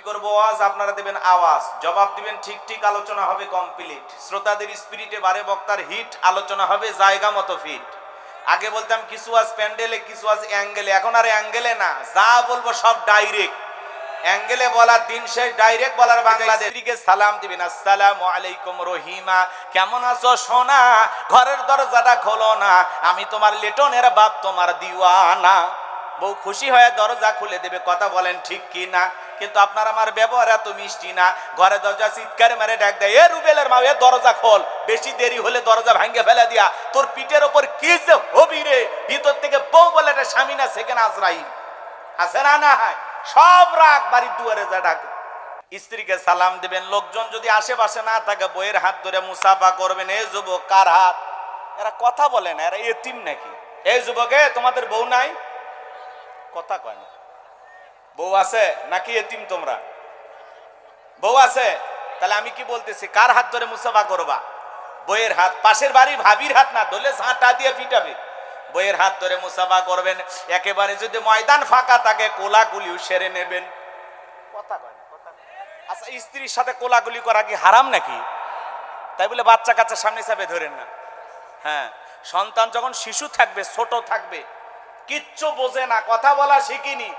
করব ওয়াজ, আপনারা দেবেন আওয়াজ, জবাব দিবেন ঠিক ঠিক, আলোচনা হবে কমপ্লিট। শ্রোতাদের স্পিরিটে বারে বক্তার হিট, আলোচনা হবে জায়গা মতো ফিট। আগে বলতাম কিছু আজ প্যান্ডেলে, কিছু আজ অ্যাঙ্গেলে, এখন আর অ্যাঙ্গেলে না, যা বলবো সব ডাইরেক্ট। অ্যাঙ্গেলে বলার দিন শেষ, ডাইরেক্ট বলার বাংলাদেশ। স্ত্রীকে সালাম দিবেন, আসসালামু আলাইকুম রহিমা, কেমন আছো সোনা, ঘরের দরজাটা খোলো না, আমি তোমার লিটনের বাপ, তোমার দিওয়ানা। বউ খুশি হয়ে দরজা খুলে দেবে, কথা বলেন ঠিক কি না? কিন্তু আপনার আমার ব্যবহার এত মিষ্টি না, ঘরে দরজা চিৎকার মেরে ডাক দেয়, এ রুবেলের মা, এ দরজা খোল, বেশি দেরি হলে দরজা ভাঙ্গে ফেলে দিয়া তোর পিঠের ওপর কি যে হবি রে। ভিতর থেকে বউ বলে একটা স্বামী না, সেখানে আজরাইল আছে না? না হয় সব রাগ বাড়ির দুয়ারে যা ডাকে। স্ত্রীকে সালাম দিবেন, লোকজন যদি আশেপাশে না থাকে বইয়ের হাত ধরে মুসাফা করবেন। এই যুবক কার হাত? এরা কথা বলে না, এরা এতিম নাকি? এই যুবকে তোমাদের বউ নাই? কথা কয় না। বউ আছে নাকি এতিম তোমরা? বউ আছে? তাহলে আমি কি বলতেছি, কার হাত ধরে মুসাফা করবা? বইয়ের হাত। পাশের বাড়ি ভাবির হাত না ধরলে ঝাঁটা দিয়ে পিটাবে। বইয়ের হাত ধরে মুসাফা করবেন। একেবারে যদি ময়দান ফাঁকা থাকে কোলাকুলিও সেরে নেবেন। কথা কয় না, কথা। আচ্ছা, স্ত্রীর সাথে কোলাকুলি করা কি হারাম নাকি? তাই বলে বাচ্চা কাচ্চা সামনে চাপে ধরেন না। হ্যাঁ, সন্তান যখন শিশু থাকবে, ছোট থাকবে, কিচ্ছু বোঝে না, কথা বলা শিখিনি,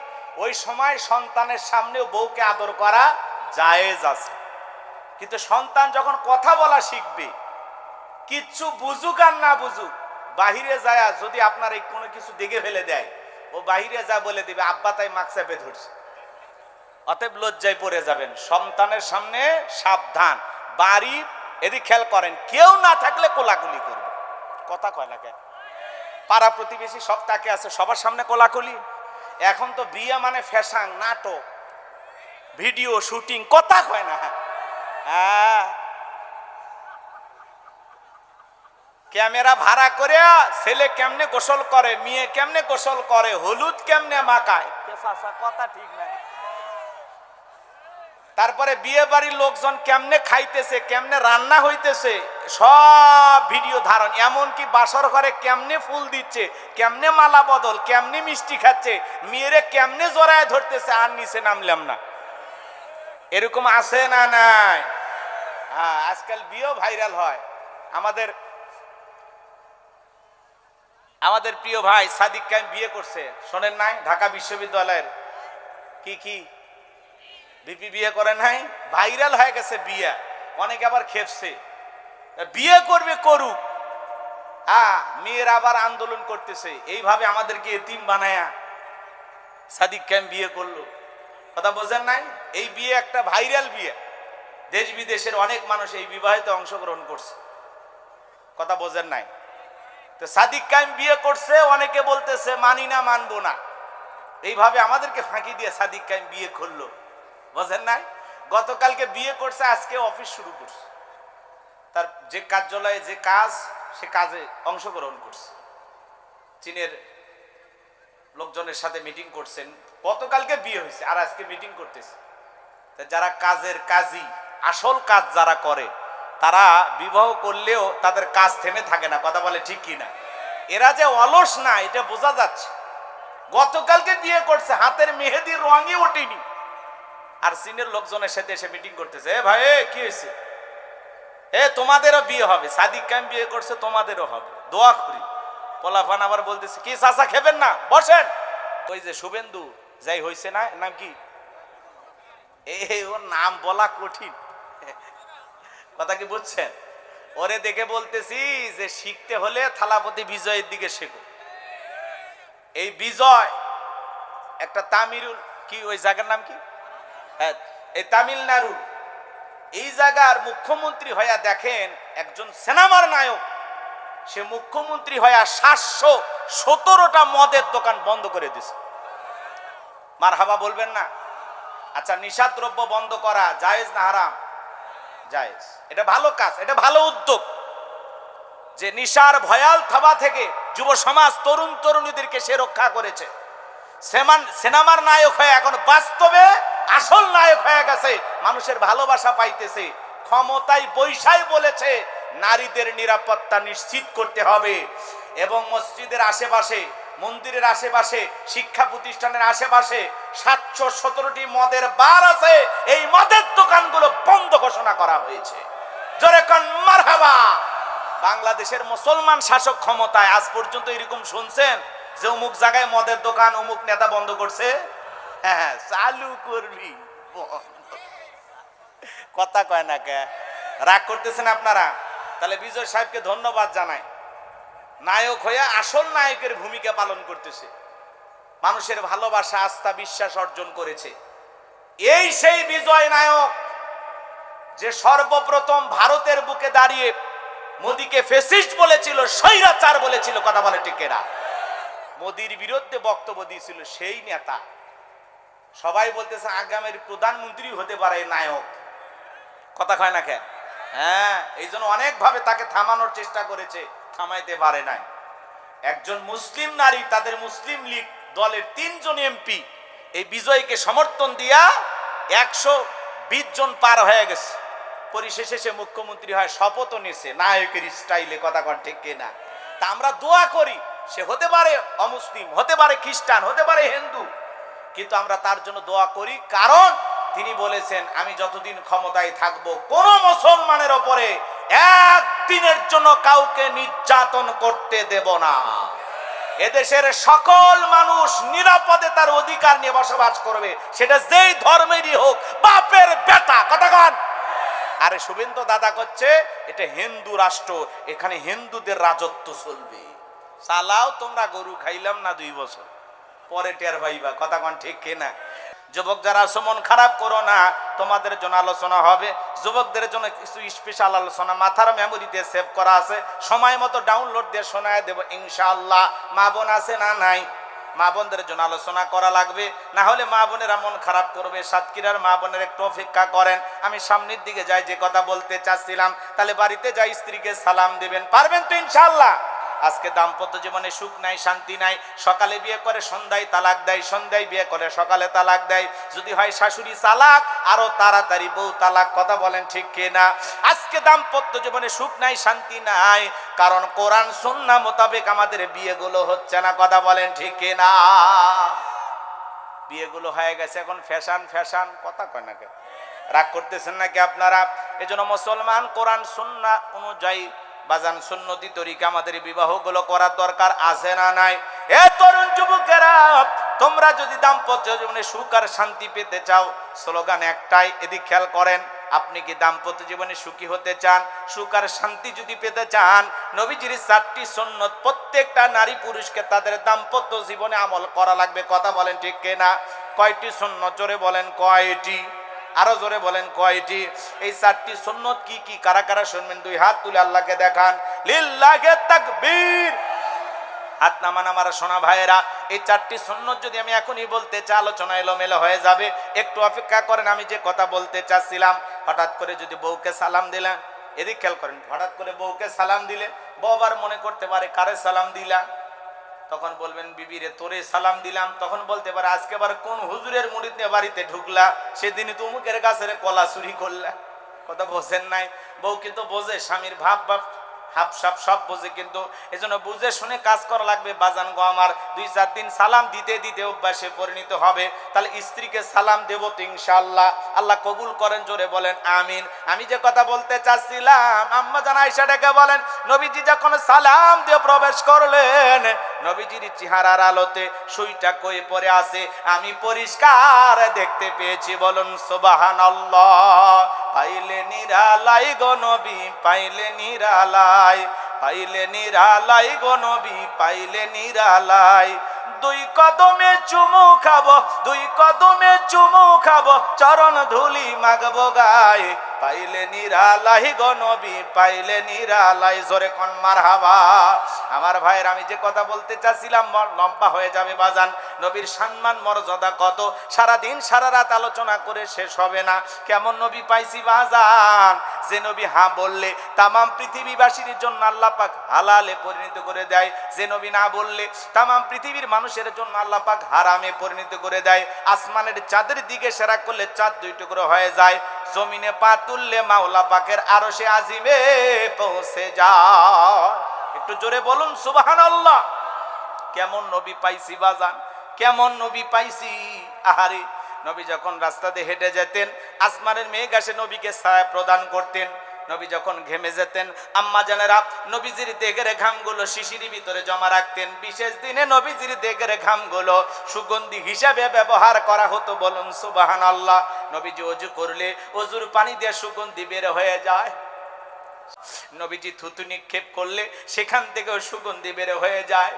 ওই সময় সন্তানের সামনেও বউকে আদর করা জায়েজ আছে। কিন্তু সন্তান যখন কথা বলা শিখবে, কিচ্ছু বুঝুক আর না বুঝুক, বাহিরে যায় যদি আপনার এই কোনো কিছু দেখে ফেলে দেয়, ও বাহিরে যা বলে দিবে, আব্বা তাই মাক চাপে ধরছে। অতএব লজ্জায় পড়ে যাবেন। সন্তানের সামনে সাবধান। বাড়ি এদিক খেয়াল করেন, কেউ না থাকলে কোলাকুলি করবে। কথা কয় না কেন? পাড়া প্রতিবেশী সব তাকে আছে, সবার সামনে কোলাকুলি। এখন তো বিয়ে মানে ফ্যাশন, নাটক, ভিডিও শুটিং, কথা কয় না। হ্যাঁ, ক্যামেরা ভাড়া করে ছেলে কেমনে গোসল করে, মেয়ে কেমনে গোসল করে, হলুদ কেমনে মাখায়, কথা ঠিক না। তারপরে বিয়ে বাড়ির লোকজন কেমনে খাইতেছে, কেমনে রান্না হইতেছে, সব ভিডিও ধারণ। এমনকি বাসর ঘরে কেমনে ফুল দিচ্ছে, কেমনে মালা বদল, কেমনে মিষ্টি খাচ্ছে, মেয়েরে কেমনে জড়ায় ধরতেছে, আর নিচে নামলাম না। এরকম আছে না নাই? হ্যাঁ, আজকাল বিয়েও ভাইরাল হয়। আমাদের প্রিয় ভাই সাদিক কায়েম বিয়ে করছে, শোনেন নাই? ঢাকা বিশ্ববিদ্যালয়ের কি বিপি বিয়ে করে নাই, ভাইরাল হয়ে গেছে বিয়ে। অনেকে আবার খেপছে, বিয়ে করবে করুক, মেয়ের আবার আন্দোলন করতেছে। এইভাবে আমাদেরকে এতিম বানায়া সাদিক কায়েম বিয়ে করলো। কথা বোঝেন নাই? এই বিয়ে একটা ভাইরাল বিয়ে, দেশ বিদেশের অনেক মানুষ এই বিবাহেতে অংশগ্রহণ করছে। কথা বোঝেন নাই? তো সাদিক কায়েম বিয়ে করছে, অনেকে বলতেছে মানি না, মানবো না। এইভাবে আমাদেরকে ফাঁকি দিয়ে সাদিক কায়েম বিয়ে করলো। বোঝেন নাই? গতকালকে বিয়ে করছে, আজকে অফিস শুরু করছে। তার যে কার্যালয়ে যে কাজ, সে কাজে অংশগ্রহণ করছে। চীনের লোকজনের সাথে মিটিং করছেন। গতকালকে বিয়ে হয়েছে, আর আজকে মিটিং করতেছে। যারা কাজের কাজী, আসল কাজ যারা করে, তারা বিবাহ করলেও তাদের কাজ থেমে থাকে না। কথা বলে ঠিক কিনা? এরা যে অলস না, এটা বোঝা যাচ্ছে। গতকালকে বিয়ে করছে, হাতের মেহেদির রঙই ওঠেনি, আর চীনের লোকজনের সাথে এসে মিটিং করতেছে। এ ভাই, কি হয়েছে? তোমাদেরও বিয়ে হবে, সাদিক কায়েম বিয়ে করছে, তোমাদেরও হবে, দোয়া করি। পোলাপান আবার বলতেছে, কি চাচা খেবেন না, বসেন। ওই যে শুভেন্দু যাই হয়েছে না, নাম কি, ওর নাম বলা কঠিন, কথা কি বুঝছেন? ওরে দেখে বলতেছি যে শিখতে হলে থালাপতি বিজয়ের দিকে শেখো। এই বিজয় একটা তামিল, কি ওই জায়গার নাম কি, হ্যাঁ, এই তামিলনাড়ু, এই জায়গার মুখ্যমন্ত্রী হইয়া দেখেন, একজন সিনেমার নায়ক, সে মুখ্যমন্ত্রী হইয়া 717টা মদের দোকান বন্ধ করে দিছে। মারহাবা বলবেন না? আচ্ছা, নিশাদ্রব্য বন্ধ করা জায়েজ না হারাম? জায়েজ। এটা ভালো কাজ, এটা ভালো উদ্যোগ, যে নিশার ভয়াল থাবা থেকে যুব সমাজ, তরুণ তরুণীদেরকে সে রক্ষা করেছে। সিনেমার নায়ক হয়ে এখন বাস্তবে আসল নায়ক হয়ে গেছে, মানুষের ভালোবাসা পাইতেছে। ক্ষমতায় বৈশাই বলেছে নারীদের নিরাপত্তা নিশ্চিত করতে হবে, এবং মসজিদের আশেপাশে, মন্দিরের আশেপাশে, শিক্ষা প্রতিষ্ঠানের আশেপাশে 717টি মদের বার আছে, কোন মারহাবা। বাংলাদেশের মুসলমান শাসক ক্ষমতায় আজ পর্যন্ত এরকম শুনছেন যে অমুক জায়গায় মদের দোকান অমুক নেতা বন্ধ করছে? হ্যাঁ, চালু করবি, কথা কয় না কে? রাগ করতেছেন আপনারা? তাহলে বিজয় সাহেবকে ধন্যবাদ জানাই, নায়ক হয়ে আসল নায়কের ভূমিকা পালন করতেছে, মানুষের ভালোবাসা আস্থা বিশ্বাস অর্জন করেছে। এই সেই বিজয় নায়ক যে সর্বপ্রথম ভারতের বুকে দাঁড়িয়ে মোদিকে ফ্যাসিস্ট বলেছিল, স্বৈরাচার বলেছিল, কথা বলে ঠিক কিনা? মোদির বিরুদ্ধে বক্তব্য দিয়েছিল সেই নেতা। সবাই বলতেছে আগামীর প্রধানমন্ত্রী হতে পারে নায়ক, কথা কয় না কেন? হ্যাঁ, এই জন্য অনেক ভাবে তাকে থামানোর চেষ্টা করেছে, থামাইতে পারে নাই। একজন মুসলিম নারী, তাদের মুসলিম লীগ দলের 3 জন এমপি এই বিজয়কে সমর্থন দিয়া 120 জন পার হয়ে গেছে। পরিশেষে সে মুখ্যমন্ত্রী হয়, শপথও নিয়েছে নায়কের স্টাইলে, কথা কন ঠিক কিনা? তা আমরা দোয়া করি, সে হতে পারে অমুসলিম, হতে পারে খ্রিস্টান, হতে পারে হিন্দু, কিন্তু আমরা তার জন্য দোয়া করি, কারণ তিনি বলেছেন আমি যতদিন ক্ষমতায় থাকবো কোন মুসলমানের ওপরে একদিনের জন্য কাউকে নির্যাতন করতে দেব না। এদেশের সকল মানুষ নিরাপদে তার অধিকার নিয়ে বসবাস করবে, সেটা যেই ধর্মেরই হোক, বাপের বেটা, কথা কন। আরে শুভেন্দু দাদা করছে এটা হিন্দু রাষ্ট্র, এখানে হিন্দুদের রাজত্ব চলবে। চালাও তোমরা, গরু খাইলাম না 2 বছর পরে টের পাইবা, কথা কন ঠিক কিনা? যুবক যারা আছো মন খারাপ করো না, তোমাদের জন্য আলোচনা হবে। যুবকদের জন্য কিছু স্পেশাল আলোচনা মাথার মেমোরিতে সেভ করা আছে, সময় মতো ডাউনলোড দিয়ে শোনায় দেব ইনশাআল্লাহ। মা বোন আছে না নাই? মা বোনদের জন্য আলোচনা করা লাগবে, না হলে মা বোনেরা মন খারাপ করবে। সাতক্ষীরার মা বোনের একটু অপেক্ষা করেন, আমি সামনের দিকে যাই, যে কথা বলতে চাচ্ছিলাম। তাহলে বাড়িতে যাই স্ত্রীকে সালাম দিবেন, পারবেন তো ইনশাআল্লাহ? আজকে দাম্পত্য জীবনে সুখ নাই, শান্তি নাই। সকালে বিয়ে করে সন্ধ্যায় তালাক দেয়, সন্ধ্যায় বিয়ে করে সকালে তালাক দেয়। যদি হয় শাশুড়ি তালাক, আরো তাড়াতাড়ি বউ তালাক, কথা বলেন ঠিক কিনা? আজকে দাম্পত্য জীবনে সুখ নাই, শান্তি নাই, কারণ কোরআন সুন্নাহ মোতাবেক আমাদের বিয়েগুলো হচ্ছে না, কথা বলেন ঠিক কিনা? বিয়েগুলো হয়ে গেছে এখন ফ্যাশন ফ্যাশন, কথা কয় না কেন? রাগ করতেছেন নাকি আপনারা? এজন্য মুসলমান কোরআন সুন্নাহ অনুযায়ী বাজান সুন্নতি তরিকা আমাদের বিবাহগুলো করার দরকার আছে না নাই? এ তরুণ যুবকেরা, তোমরা যদি দাম্পত্য জীবনে সুখ আর শান্তি পেতে চাও, স্লোগান একটাই, এদিক খেয়াল করেন। আপনি কি দাম্পত্য জীবনে সুখী হতে চান, সুখ আর শান্তি যদি পেতে চান, নবীজির 4টি সুন্নত প্রত্যেকটা নারী পুরুষকে তাদের দাম্পত্য জীবনে আমল করা লাগবে, কথা বলেন ঠিক কিনা? কয়টি সুন্নত? জোরে বলেন কয়টি? আরো জোরে বলেন কয়টি? এই 4টি সুন্নত কি কি? কারা কারা শুনবেন 2 হাত তুলে আল্লাহকে দেখান, লিল্লাহি তাকবীর। হাত নামান আমার সোনা ভাইয়েরা। এই 4টি সুন্নত যদি আমি এখনই বলতে চাই, আলোচনা এলোমেলো হয়ে যাবে, একটু অপেক্ষা করেন। আমি যে কথা বলতে চাচ্ছিলাম, হঠাৎ করে যদি বউকে সালাম দিলেন, এদিক খেয়াল করেন, হঠাৎ করে বউকে সালাম দিলে বউ আবার মনে করতে পারে কারে সালাম দিলা, তখন বলবেন বিবিরে তোরে সালাম দিলাম। তখন বলতে পারে আজকে আবার কোন হুজুরের মুরিদ নিয়ে বাড়িতে ঢুকলা, সেদিনই তো অমুকের গাছের কলা চুরি করলা, কথা বোঝেন নাই? বউ কিন্তু বোঝে স্বামীর ভাব ভাব হাফ সাপ সব বোঝে, কিন্তু এজন্য বুঝে শুনে কাজ করা লাগবে। বাজান গো আমার, 2-4 দিন সালাম দিতে দিতে অভ্যাসে পরিণত হবে। তাহলে স্ত্রীকে সালাম দেব তো ইনশাআল্লাহ, আল্লাহ কবুল করেন, জোরে বলেন আমিন। আমি যে কথা বলতে চাচ্ছিলাম, আম্মা জান আয়েশা ডেকে বলেন, নবীজি যখন সালাম দিয়ে প্রবেশ করলেন, নবীজির চেহারার আলোতে সুইটা কই পড়ে আছে আমি পরিষ্কার দেখতে পেয়েছি, বলুন সুবহানাল্লাহ। পাইলে নিরালাই গো নবী, পাইলে নিরালাই, পাইলে নিরালাই গো নবী, পাইলে নিরালাই। 2 কদমে চুমু খাবো, 2 কদমে চুমু খাবো, চরণ ধুলি মাগবো গায়ে, পাইলে নিরালাই গো নবী, পাইলে নিরালাই। জোরে কোন মারহাবা। আমার ভাইয়ের, আমি যে কথা বলতে চাচ্ছিলাম লম্বা হয়ে যাবে বাজান। নবীর সম্মান মর্যাদা কত, সারা দিন সারা রাত আলোচনা করে শেষ হবে না। কেমন নবী পাইছি বাজান, যে নবী হ্যাঁ বললে তামাম পৃথিবীবাসীর জন্য আল্লাহ পাক হালালে পরিণত করে দেয়, যে নবী না বললে তামাম পৃথিবীর মানুষের জন্য আল্লাহ পাক হারামে পরিণত করে দেয়। আসমানের চাঁদের দিকে সেরা করলে চাঁদ 2 টুকরো হয়ে যায়, জমিনে পা তুললে মাওলা পাকের আরশে আজিমে পৌঁছে যায়। একটু জোরে বলুন সুবহানাল্লাহ। কেমন নবী পাইছি বাজান, কেমন নবী পাইছি। আহারে, নবী যখন রাস্তা দিয়ে হেঁটে যেতেন, আসমানের মেঘ এসে নবীকে ছায়া প্রদান করতেন। নবী যখন ঘেমে যেতেন আম্মা জানেরা নবীজির দেহের ঘামগুলো শিশির ভিতরে জমা রাখতেন। বিশেষ দিনে নবীজির দেহের ঘামগুলো সুগন্ধি হিসাবে ব্যবহার করা হতো। বলুন সুবহানাল্লাহ। নবীজি ওযু করলে ওযুর পানি দিয়ে সুগন্ধি বের হয়ে যায়। নবীজি থুতু নিক্ষেপ করলে সেখান থেকেও সুগন্ধি বের হয়ে যায়।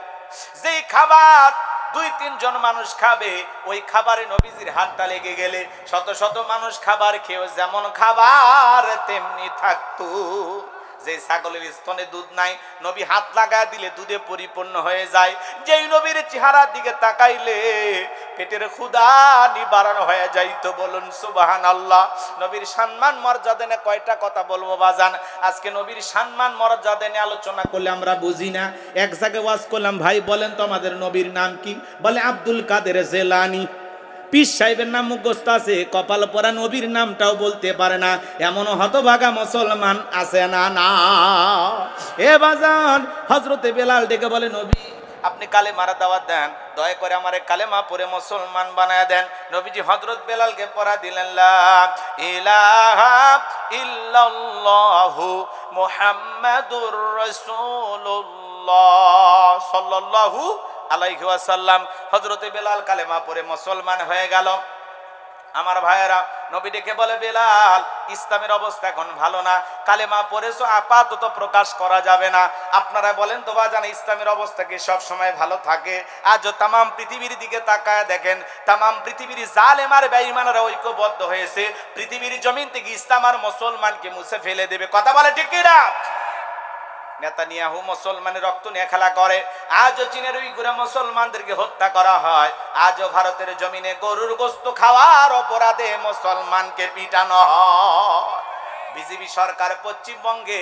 যেই খাবার 2-3 জন মানুষ খাবে, ওই খাবারে নবীজির হাতটা লেগে গেলে শত শত মানুষ খাবার খেয়েও যেমন খাবার তেমনি থাকতো। যে ছাগলের স্তনে দুধ নাই, নবী হাত লাগায় দিলে দুধে পরিপূর্ণ হয়ে যায়। যেই নবীর চেহারার দিকে তাকাইলে পেটের ক্ষুধা নিবারণ হয়ে যাইতো। বলুন সুবহানাল্লাহ। নবীর সম্মান মর্যাদা নিয়ে কয়টা কথা বলবো বাজান। আজকে নবীর সম্মান মর্যাদা নিয়ে আলোচনা করলে আমরা বুঝি না। এক জায়গায় ওয়াজ করলাম, ভাই বলেন তো আমাদের নবীর নাম কি? বলে আব্দুল কাদের জিলানী। পীর সাহেবের নাম মুখস্থ আছে, কপাল পরা নবীর নামটাও বলতে পারে না, এমন হতভাগা মুসলমান আছে না? না এ বাজান, হযরতে বেলাল ডেকে বলে, নবী আপনি কালেমার দাওয়াত দেন, দয়া করে আমারে কালেমা পড়ে মুসলমান বানায় দেন। নবীজি হযরত বেলালকে পড়া দিলেন, লা ইলাহা ইল্লাল্লাহু মুহাম্মাদুর রাসূলুল্লাহ সাল্লাল্লাহু আলাইহি ওয়াসাল্লাম। হযরতে বেলাল কালেমা পড়ে মুসলমান হয়ে গেল। আমার ভাইয়েরা, নবী ডেকে বলে, বেলাল ইসলামের অবস্থা এখন ভালো না, কালেমা পড়েছো আপাতত প্রকাশ করা যাবে না। আপনারা বলেন তো বাজান, ইসলামের অবস্থা কি সব সময় ভালো থাকে? আজও তামাম পৃথিবীর দিকে তাকায় দেখেন, তামাম পৃথিবীর জালেম আর বেঈমানরা ঐক্যবদ্ধ হয়েছে পৃথিবীর জমিন থেকে ইসলাম আর মুসলমানকে মুছে ফেলে দেবে। কথা বলে ঠিক কি না? নেতানিয়াহু মুসলমানের রক্ত নিয়ে খেলা করে। আজও চীনের উইগুরে মুসলমানদেরকে হত্যা করা হয়। আজও ভারতের জমিনে গরুর গোশত খাওয়ার অপরাধে মুসলমানকে পিটানো হয়। বিজেপি সরকার পশ্চিমবঙ্গে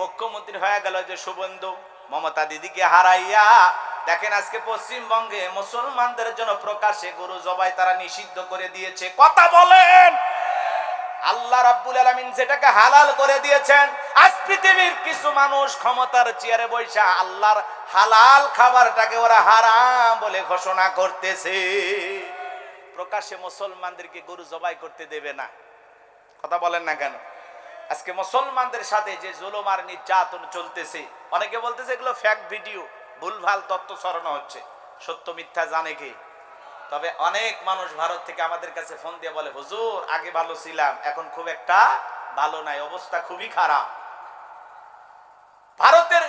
মুখ্যমন্ত্রী হয়ে গেল যে শুভেন্দু, মমতা দিদিকে হারাইয়া দেখেন আজকে পশ্চিমবঙ্গে মুসলমানদের জন্য প্রকাশ্যে গরু জবাই তারা নিষিদ্ধ করে দিয়েছে। কথা বলেন। আল্লাহ রাব্বুল আলামিন যেটাকে হালাল করে দিয়েছেন, আজ পৃথিবীর কিছু মানুষ ক্ষমতার চেয়ারে বৈশা আল্লাহর হালাল খাবারটাকে ওরা হারাম বলে ঘোষণা করতেছে। প্রকাশ্যে মুসলমানদেরকে গরু জবাই করতে দেবে না। কথা বলেন না কেন? আজকে মুসলমানদের সাথে যে জুলুম আর নির্যাতন চলতেছে, অনেকে বলতেছে এগুলো ফ্যাক্ট ভিডিও, ভুলভাল তথ্য ছড়ানো হচ্ছে। সত্য মিথ্যা জানে কে? তবে অনেক মানুষ ভারত থেকে আমাদের কাছে ফোন দিয়ে বলে, হুজুর আগে ভালো ছিলাম, এখন খুব একটা ভালো নাই, অবস্থা খুবই খারাপ। ভারতের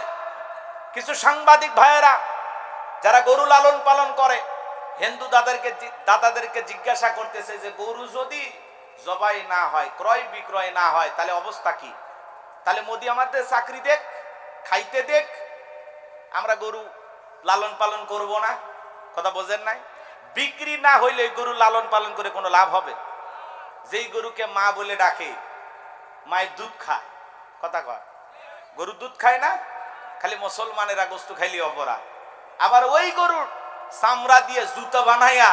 কিছু সাংবাদিক ভাইয়েরা যারা গরু লালন পালন করে, হিন্দু দাদাদেরকে জিজ্ঞাসা করতেছে যে গরু যদি জবাই না হয়, ক্রয় বিক্রয় না হয়, তাহলে অবস্থা কি? তাহলে মোদি আমাদের চাকরি দেখ, খাইতে দেখ, আমরা গরু লালন পালন করব না। কথা বোঝেন নাই? বিক্রি না হইলে গরু লালন পালন করে কোনো লাভ হবে? যেই গরুকে মা বলে ডাকে, মায়ের দুধ খায়। কথা কয়, গরু দুধ খায় না, খালি মুসলমানেরা গোশত খাইলে অপরাধ। আবার ওই গরুর চামড়া দিয়ে জুতা বানাইয়া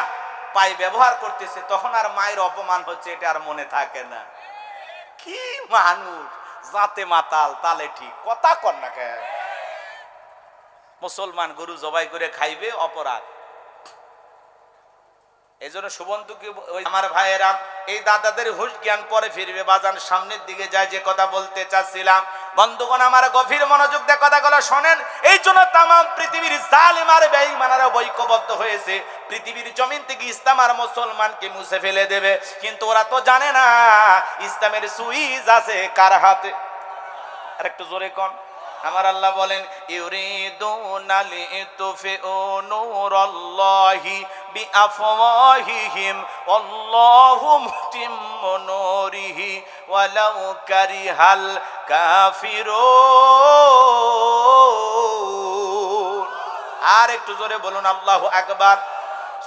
পায়ে ব্যবহার করতেছে, তখন আর মায়ের অপমান হচ্ছে, এটা আর মনে থাকে না। কি মানুষ, জাতে মাতাল তালে ঠিক। কথা কর না কে? মুসলমান গরু জবাই করে খাইবে অপরাধ। এই জন্য শুভন্তকে আমার ভাইয়েরা, এই দাদাদের হুঁশ জ্ঞান পরে ফিরবে। বাজান সামনের দিকে যায়, যে কথা বলতে চাচ্ছিলাম বন্ধুগণ, আমার গভীর মনোযোগ দিয়ে কথাগুলো শোনেন। এই জন্য তামাম পৃথিবীর জালেম আর বেঈমানরা ঐক্যবদ্ধ হয়েছে পৃথিবীর জমিন থেকে ইসলাম আর মুসলমানকে মুছে ফেলে দেবে। কিন্তু ওরা তো জানে না ইসলামের সুইচ আছে কার হাতে। আর একটু জোরে কোন। আমার আল্লাহ বলেন, ইউরিদুনা লিতুফিউ নূরাল্লাহি বিআফওয়াহিহিম ওয়াল্লাহু মুতিম্মু নূরিহি ওয়ালাউ কারিহাল কাফিরুন। আর একটু জোরে বলুন আল্লাহু আকবার।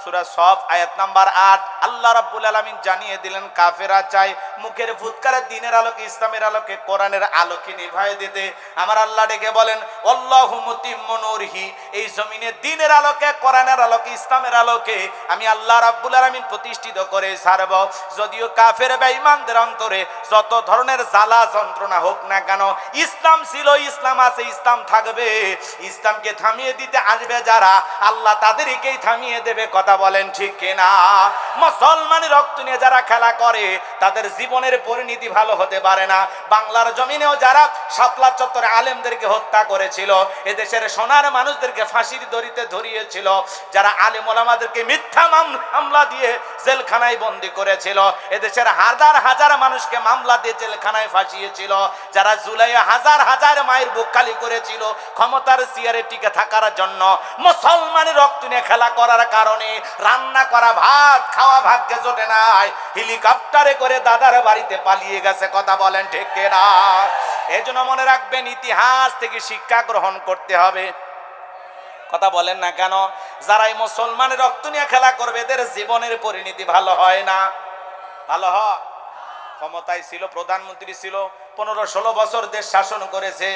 সূরা সফ আয়াত নাম্বার 8 আল্লাহ রাব্বুল আলামিন জানিয়ে দিলেন, কাফেররা চায় মুখের ফুৎকারে দিনের আলোকে, ইসলামের আলোকে, কোরআনের আলোকে নিভায় দিতে। আমার আল্লাহ ডেকে বলেন, আল্লাহু মুতিম্মু নূরিহি, এই জমিনে দিনের আলোকে, কোরআনের আলোকে, ইসলামের আলোকে আমি আল্লাহ রাব্বুল আলামিন প্রতিষ্ঠিত করে ছাড়ব। যদিও কাফের বেঈমানদের অন্তরে যত ধরনের জ্বালা যন্ত্রণা হোক না কেন, ইসলাম ছিল, ইসলাম আছে, ইসলাম থাকবে। ইসলামকে থামিয়ে দিতে আসবে যারা, আল্লাহ তাদেরকেই থামিয়ে দেবে। কথা বলেন ঠিক কিনা? মুসলমানের রক্ত নিয়ে যারা খেলা করে তাদের জীবনের পরিণতি ভালো হতে পারে না। বাংলার জমিনেও যারা শাপলা চত্বরে আলেমদেরকে হত্যা করেছিল, এদেশের সোনার মানুষদেরকে ফাঁসির দড়িতে ধরিয়েছিল, যারা আলেম ওলামাদেরকে মিথ্যা মামলা দিয়ে জেলখানায় বন্দী করেছিল, এদেশের হাজার হাজার মানুষকে মামলা দিয়ে জেলখানায় ফাঁসিয়েছিল, যারা জুলাই হাজার হাজার মায়ের বুক খালি করেছিল ক্ষমতার চেয়ারে টিকে থাকার জন্য, মুসলমানের রক্ত নিয়ে খেলা করার কারণে রান্না করা ভাত খাওয়া ভাগ্যে জোটে নাই, হেলিকপ্টারে করে দাদার বাড়িতে পালিয়ে গেছে। কথা বলেন ঠিক কিনা? এজন্য মনে রাখবেন, ইতিহাস থেকে শিক্ষা গ্রহণ করতে হবে। কথা বলেন না কেন? যারা এই মুসলমানের রক্ত নিয়ে খেলা করবে এদের জীবনের পরিণতি ভালো হয় না। ভালো হয়? ক্ষমতায় ছিল, প্রধানমন্ত্রী ছিল, 15-16 বছর দেশ শাসন করেছে,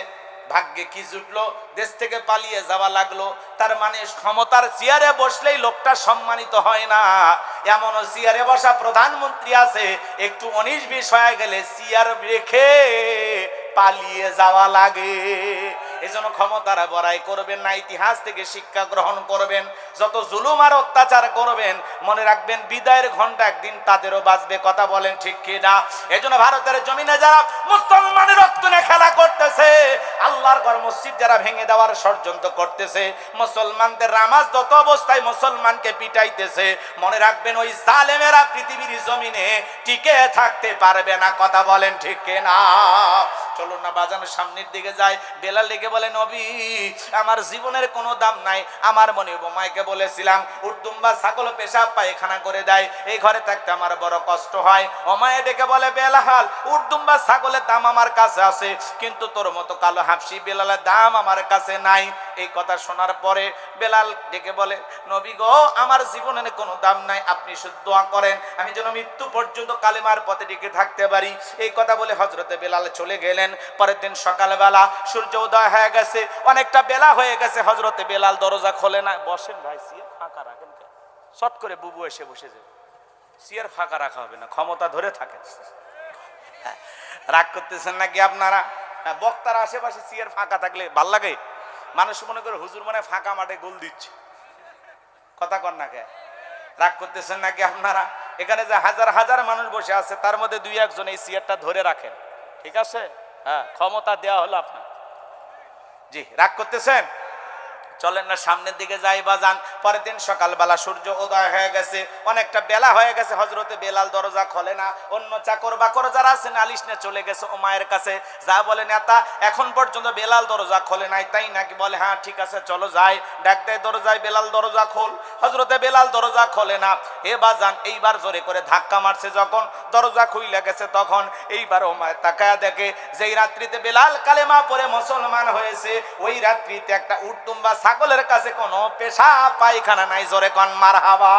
ভাগ্যে কি জুটলো, দেশ থেকে পালিয়ে যাওয়া লাগলো। তার মানে ক্ষমতার চেয়ারে বসলেই লোকটা সম্মানিত হয় না। এমনও চেয়ারে বসা প্রধানমন্ত্রী আছে, একটু 19-20 হয়ে গেলে চেয়ার রেখে পালিয়ে যাওয়া লাগে। এজন্য ক্ষমতার বড়াই করবেন না, ইতিহাস থেকে শিক্ষা গ্রহণ করবেন। যত জুলুম আর অত্যাচার করবেন মনে রাখবেন বিদায়ের ঘন্টা একদিন তাদেরও বাঁচবে। কথা বলেন ঠিক কি না? এজন্য ভারতের জমিনে যারা মুসলমানের রক্ত নিয়ে খেলা করতেছে, আল্লাহর ঘর মসজিদ যারা ভেঙে দেওয়ার ষড়যন্ত্র করতেছে, মুসলমানদের নামাজ যত অবস্থায় মুসলমানকে পিটাইতেছে, মনে রাখবেন ওই জালেমেরা পৃথিবীর জমিনে টিকে থাকতে পারবে না। কথা বলেন ঠিক কি না? চলুন না বাজানোর সামনের দিকে যাই। বেলাল লেগে বলে, নবী আমার জীবনের কোনো দাম নাই। আমার মনে বোমাইকে বলেছিলাম উর্দুম্বা ছাগল পেশাব পায়খানা করে দেয়, এই ঘরে থাকতে আমার বড় কষ্ট হয়। ওমায়ে ডেকে বলে, বেলাল উর্দুম্বা ছাগলের দাম আমার কাছে আছে, কিন্তু তোর মতো কালো হাফসি বেলালের দাম আমার কাছে নাই। এই কথা শোনার পরে বেলাল ডেকে বলে, নবী গো আমার জীবনের কোনো দাম নাই, আপনি শুধু দোয়া করেন আমি যেন মৃত্যু পর্যন্ত কালেমার পথে টিকে থাকতে পারি। এই কথা বলে হযরতে বেলাল চলে গেলেন। পরের দিন সকালবেলা সূর্য উদয় হয়ে গেছে, অনেকটা বেলা হয়ে গেছে। হযরতে বেলাল দরজা খোলে না। বসেন ভাই, সিয়ার ফাঁকা রাখেন কেন? শট করে বুবু এসে বসে যাবে। সিয়ার ফাঁকা রাখা হবে না, ক্ষমতা ধরে থাকেন। রাগ করতেছেন নাকি আপনারা? বক্তার আশেপাশে সিয়ার ফাঁকা থাকলে ভাল লাগে? মানুষ মনে করে হুজুর মানে ফাঁকা মাঠে গোল দিচ্ছে। কথা কন না কে? রাগ করতেছেন নাকি আপনারা? এখানে যে হাজার হাজার মানুষ বসে আছে তার মধ্যে 2-1 জন এই সিয়ারটা ধরে রাখেন, ঠিক আছে? হ্যাঁ, ক্ষমতা দেওয়া হলো আপনার। জি, রাগ করতেছেন? চলেন না সামনের দিকে যাই বাজান। পরের দিন সকালবেলা সূর্য উদয় হয়ে গেছে, অনেকটা বেলা হয়ে গেছে। হযরতে বেলাল দরজা খোলে না। অন্য চাকর বাকর যারা আছেন নালিশ নিয়ে চলে গেছে ওমায়ের কাছে। যা বলে, নেতা এখন পর্যন্ত বেলাল দরজা খোলে নাই, তাই নাকি? বলে, হ্যাঁ ঠিক আছে চলো যাই। ডাক দেয় দরজায়, বেলাল দরজা খোল। হযরতে বেলাল দরজা খোলে না। এ বাজান এইবার জোরে করে ধাক্কা মারছে, যখন দরজা খুইলে গেছে তখন এইবার ওমায় তাকায়া দেখে যেই রাত্রিতে বেলাল কালেমা পড়ে মুসলমান হয়েছে, ওই রাত্রিতে একটা উটদুম্বা ছাগলের কাছে কোনো পেশাব পায়খানা নাই। জোরে কোন মারহাবা।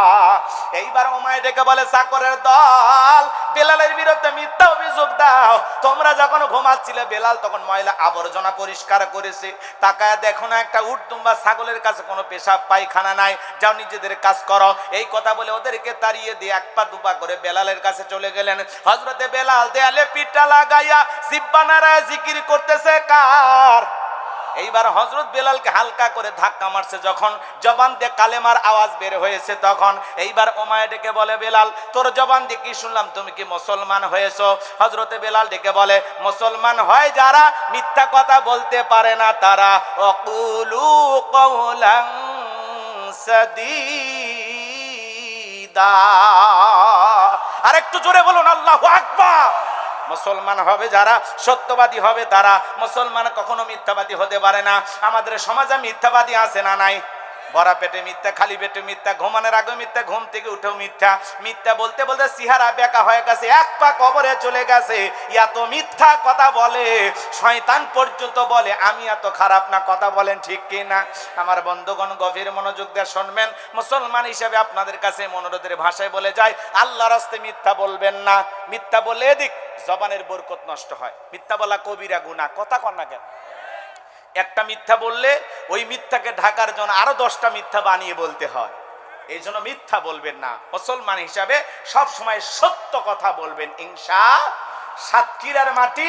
এইবার ওমায় ডেকে বলে, চাকরের দল বেলালের বিরুদ্ধে মিথ্যা অভিযোগ দাও। তোমরা যখন ঘুমাচ্ছিলে বেলাল তখন ময়লা আবর্জনা পরিষ্কার করেছে, তাকায় দেখো না একটা উটদুম্বা ছাগলের কাছে কোনো পেশাব পায়খানা নাই, যাও নিজেদের কাজ করো। এই কথা বলে ওদেরকে তাড়িয়ে দিয়ে 1 পা 2 পা করে বেলালের কাছে চলে গেলেন। হযরতে বেলাল দেয়ালে পিঠটা লাগাইয়া জিহ্বা নাড়ায় জিকির করতেছে কার? এইবার হযরত বেলালকে হালকা করে ধাক্কা মারছে, যখন জবান দিয়ে কালেমার আওয়াজ বের হয়েছে তখন এইবার ওমায়ে ডেকে বলে, বেলাল তোর জবান দিয়ে কি শুনলাম, তুমি কি মুসলমান হয়েছো? হযরতে বেলাল ডেকে বলে, মুসলমান হয় যারা মিথ্যা কথা বলতে পারে না তারা। অকুলু কওলান সাদীদা। আরেকটু জোরে বলুন আল্লাহু আকবার। মুসলমান হবে যারা, সত্যবাদী হবে তারা। মুসলমান কখনো মিথ্যাবাদী হতে পারে না। আমাদের সমাজে মিথ্যাবাদী আছে না নাই? ভরা পেটে মিথ্যা, খালি পেটে মিথ্যা, ঘুমানোর আগে মিথ্যা, ঘুম থেকে উঠেও মিথ্যা। মিথ্যা বলতে বলতে চেহারা বেঁকা হয়ে গেছে, 1 পা কবরে চলে গেছে। এত মিথ্যা কথা বলে শয়তান পর্যন্ত বলে আমি এত খারাপ না। কথা বলেন ঠিক কি না? আমার বন্ধুগণ গভীর মনোযোগ দিয়ে শুনবেন। মুসলমান হিসেবে আপনাদের কাছে অনুরোধের ভাষায় বলে যায়, আল্লাহর রাস্তায় মিথ্যা বলবেন না। মিথ্যা বলে এদিক জবানের বরকত নষ্ট হয়। মিথ্যা বলা কবিরা গুনাহ। কথা কন না কেন? একটা মিথ্যা বললে ওই মিথ্যাকে ঢাকার জন্য আরো 10টা মিথ্যা বানিয়ে বলতে হয়। এই জন্য মিথ্যা বলবেন না। মুসলমান হিসাবে সব সময় সত্য কথা বলবেন। ইনশাআল্লাহ। সাতক্ষীরার মাটি